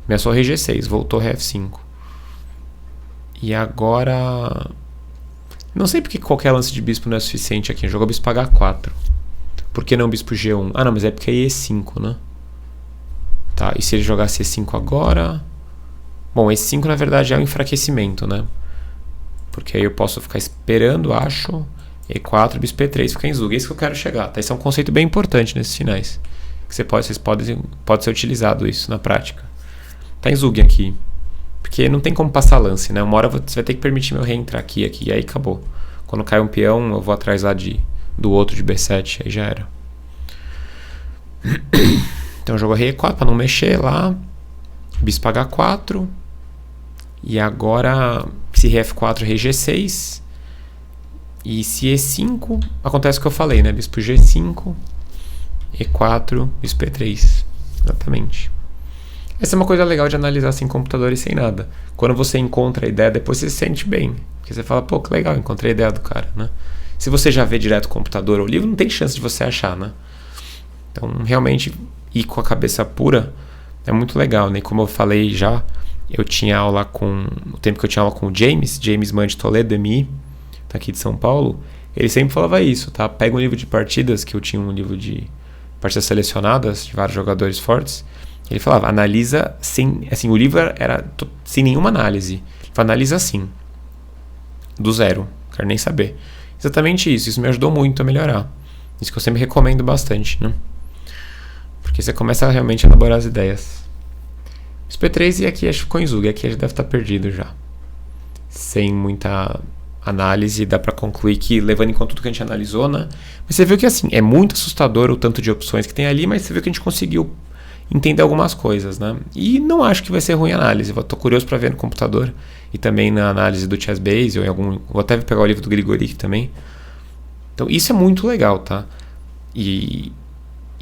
ameaçou rei G6, voltou rei F5. E agora... Não sei porque qualquer lance de bispo não é suficiente aqui. Jogou bispo H4. Por que não bispo G1? Ah, não, mas é porque é E5, né? Tá, e se ele jogasse E5 agora... Bom, E5 na verdade é um enfraquecimento, né? Porque aí eu posso ficar esperando, acho... E4, bispo E3, fica em Zug. É isso que eu quero chegar, tá? Esse é um conceito bem importante nesses finais. Que pode ser utilizado isso na prática. Tá em Zug aqui. Porque não tem como passar lance, né? Uma hora você vai ter que permitir meu rei entrar aqui, e aí acabou. Quando cai um peão, eu vou atrás lá do outro de B7, aí já era. Então jogou rei E4 para não mexer lá. Bispo H4. E agora, se rei F4, rei G6. E se E5, acontece o que eu falei, né? Bispo G5, E4, bispo E3. Exatamente. Essa é uma coisa legal de analisar sem computador e sem nada. Quando você encontra a ideia, depois você se sente bem. Porque você fala, pô, que legal, encontrei a ideia do cara, né? Se você já vê direto o computador ou o livro, não tem chance de você achar, né? Então, realmente, ir com a cabeça pura é muito legal, né? Como eu falei já, eu tinha aula no tempo que eu tinha aula com o James Mann de Toledo, MI, tá aqui de São Paulo, ele sempre falava isso, tá? Pega um livro de partidas, que eu tinha um livro de partidas selecionadas, de vários jogadores fortes. Ele falava, analisa sem... Assim, o livro era sem nenhuma análise. Ele falava, analisa assim. Do zero. Não quero nem saber. Exatamente isso. Isso me ajudou muito a melhorar. Isso que eu sempre recomendo bastante, né? Porque você começa a realmente elaborar as ideias. Bispo E3 e aqui acho que ficou em Zug. Aqui já deve estar perdido já. Sem muita análise, dá pra concluir que, levando em conta tudo que a gente analisou, né? Mas você viu que, assim, é muito assustador o tanto de opções que tem ali, mas você viu que a gente conseguiu entender algumas coisas, né? E não acho que vai ser ruim a análise. Tô curioso para ver no computador e também na análise do Chessbase ou vou até pegar o livro do Grigori também. Então isso é muito legal, tá? E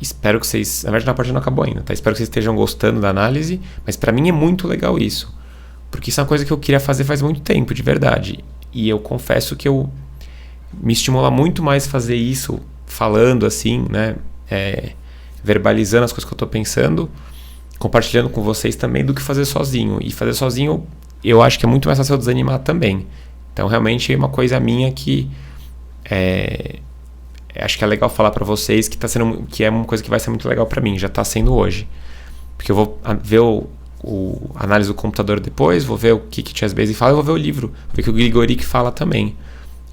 espero que vocês... Na verdade, a partida não acabou ainda, tá? Espero que vocês estejam gostando da análise, mas para mim é muito legal isso. Porque isso é uma coisa que eu queria fazer faz muito tempo, de verdade. E eu confesso que me estimula muito mais fazer isso falando assim, né? Verbalizando as coisas que eu estou pensando, compartilhando com vocês também, do que fazer sozinho. E fazer sozinho eu acho que é muito mais fácil eu desanimar também. Então realmente é uma coisa minha que acho que é legal falar para vocês que é uma coisa que vai ser muito legal para mim, já está sendo hoje. Porque eu vou ver a análise do computador depois, vou ver o que Chessbase fala, e vou ver o livro, vou ver o que o Grigori fala também.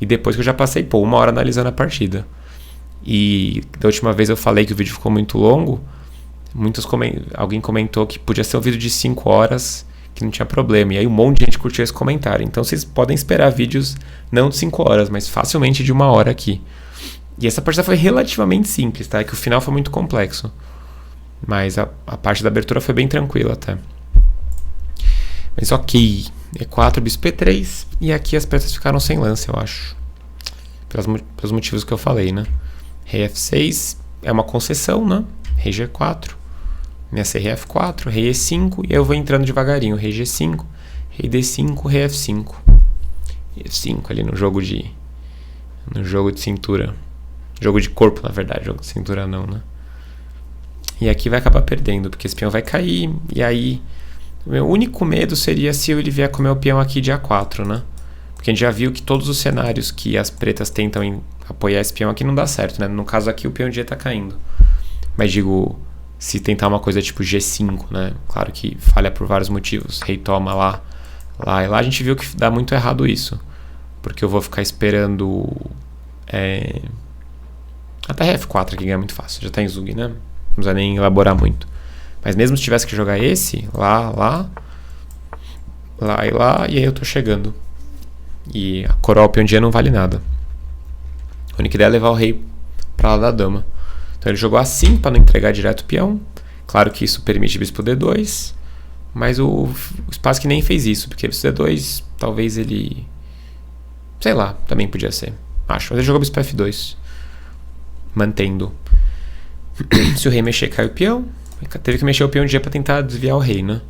E depois que eu já passei, uma hora analisando a partida. E da última vez eu falei que o vídeo ficou muito longo. Alguém comentou que podia ser um vídeo de 5 horas, que não tinha problema. E aí um monte de gente curtiu esse comentário. Então vocês podem esperar vídeos não de 5 horas, mas facilmente de 1 hora aqui. E essa partida foi relativamente simples, tá? É que o final foi muito complexo. Mas a parte da abertura foi bem tranquila até. Mas ok. E4, bispo E3. E aqui as peças ficaram sem lance, eu acho. Pelos motivos que eu falei, né? Rei F6 é uma concessão, né? Rei G4. Ameacei rei F4, rei E5. E eu vou entrando devagarinho. Rei G5, rei D5, rei F5. F5 ali no jogo de cintura. Jogo de corpo, na verdade, jogo de cintura não, né? E aqui vai acabar perdendo, porque esse peão vai cair, e aí o meu único medo seria se ele vier comer o peão aqui de A4, né? Porque a gente já viu que todos os cenários que as pretas tentam apoiar esse peão aqui não dá certo, né? No caso aqui o peão de E tá caindo. Mas digo, se tentar uma coisa tipo G5, né? Claro que falha por vários motivos. Rei toma lá e lá. A gente viu que dá muito errado isso. Porque eu vou ficar esperando... Até F4 aqui ganha muito fácil. Já tá em Zug, né? Não precisa nem elaborar muito. Mas mesmo se tivesse que jogar esse, lá e lá, e aí eu tô chegando. E a coroa peão de E não vale nada. A única ideia é levar o rei pra lá da dama. Então ele jogou assim para não entregar direto o peão. Claro que isso permite bispo D2. Mas o Spassky nem fez isso, porque bispo D2 talvez ele... sei lá, também podia ser. Acho. Mas ele jogou bispo F2. Mantendo. Se o rei mexer, cai o peão. Teve que mexer o peão de G para tentar desviar o rei, né?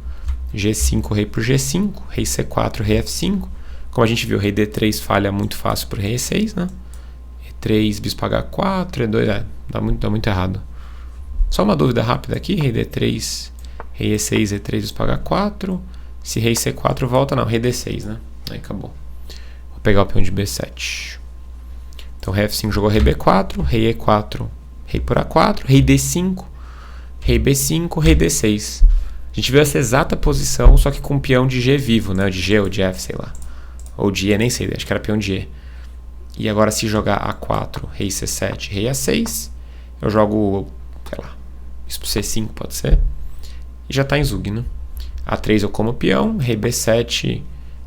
G5, rei por G5. Rei C4, rei F5. Como a gente viu, rei D3 falha muito fácil por rei E6, né? E3, bispo H4, E2, dá muito errado. Só uma dúvida rápida aqui, rei D3, rei E6, E3, bispo H4. Se rei C4 volta, não, rei D6, né? Aí acabou. Vou pegar o peão de B7. Então rei F5 jogou rei B4, rei E4, rei por A4, rei D5, rei B5, rei D6. A gente viu essa exata posição, só que com o peão de G vivo, né? De G ou de F, sei lá. Ou de E, nem sei, acho que era peão de E. E agora se jogar A4, rei C7, rei A6, eu jogo, sei lá, bispo C5 pode ser. E já tá em Zug, né? A3 eu como peão, rei B7,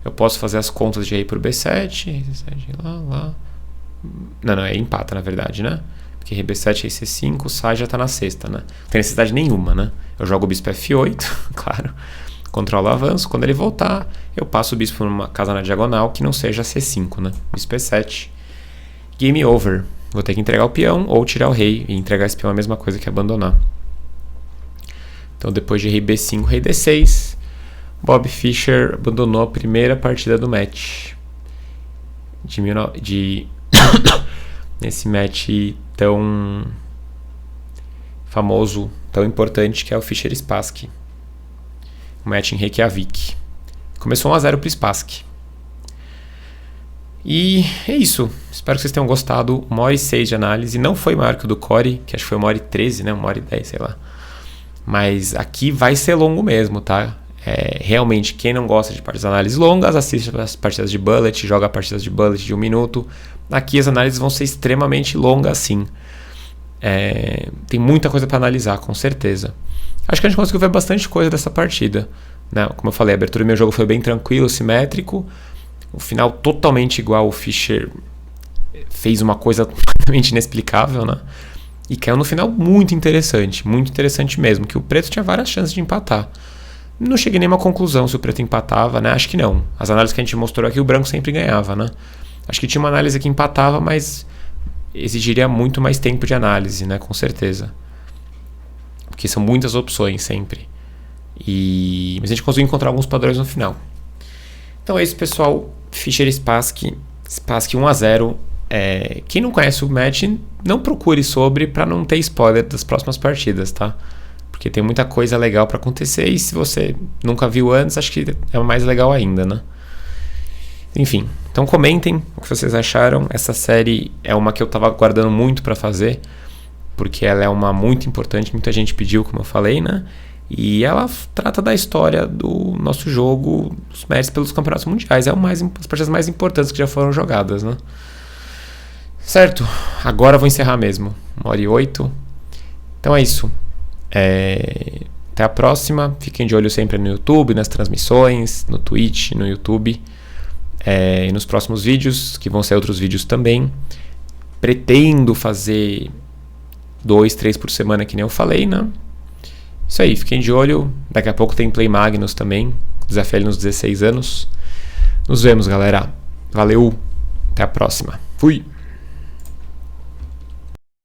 eu posso fazer as contas de rei por B7, rei C7, lá. Não, é empata na verdade, né? Porque rei B7, rei C5, sai já tá na sexta, né? Não tem necessidade nenhuma, né? Eu jogo o bispo F8, claro. Controlo o avanço. Quando ele voltar, eu passo o bispo por uma casa na diagonal que não seja C5, né? Bispo E7. Game over. Vou ter que entregar o peão ou tirar o rei. E entregar esse peão é a mesma coisa que abandonar. Então, depois de rei B5, rei D6, Bob Fischer abandonou a primeira partida do match. Nesse match tão famoso, tão importante, que é o Fischer-Spassky. O match em Reykjavik. Começou 1-0 pro Spassky. E é isso. Espero que vocês tenham gostado. 1h06 de análise. Não foi maior que o do Core, que acho que foi 1h13, né? 1h10, sei lá. Mas aqui vai ser longo mesmo, tá? Realmente, quem não gosta de partidas de análise longas, assiste as partidas de bullet, joga partidas de bullet de 1 minuto. Aqui as análises vão ser extremamente longas, sim. Tem muita coisa para analisar, com certeza. Acho que a gente conseguiu ver bastante coisa dessa partida, né? Como eu falei, a abertura do meu jogo foi bem tranquilo, simétrico. O final totalmente igual. O Fischer fez uma coisa totalmente inexplicável, né? E caiu no final muito interessante mesmo, que o preto tinha várias chances de empatar. Não cheguei a nenhuma conclusão se o preto empatava, né? Acho que não. As análises que a gente mostrou aqui, o branco sempre ganhava, né? Acho que tinha uma análise que empatava, mas exigiria muito mais tempo de análise, né? Com certeza. Porque são muitas opções sempre. Mas a gente conseguiu encontrar alguns padrões no final. Então é isso, pessoal. Fischer-Spassky 1-0. Quem não conhece o match, não procure sobre para não ter spoiler das próximas partidas, tá? Porque tem muita coisa legal para acontecer e se você nunca viu antes, acho que é mais legal ainda, né? Enfim, então comentem o que vocês acharam. Essa série é uma que eu tava aguardando muito para fazer, porque ela é uma muito importante, muita gente pediu, como eu falei, né? E ela trata da história do nosso jogo, dos matches pelos campeonatos mundiais. As partidas mais importantes que já foram jogadas, né? Certo, agora eu vou encerrar mesmo. 1h08. Então é isso. Até a próxima. Fiquem de olho sempre no YouTube, nas transmissões, no Twitch, no YouTube. E nos próximos vídeos, que vão ser outros vídeos também. Pretendo fazer 2, 3 por semana, que nem eu falei, né? Isso aí, fiquem de olho. Daqui a pouco tem Play Magnus também. Desafio ele nos 16 anos. Nos vemos, galera. Valeu. Até a próxima. Fui!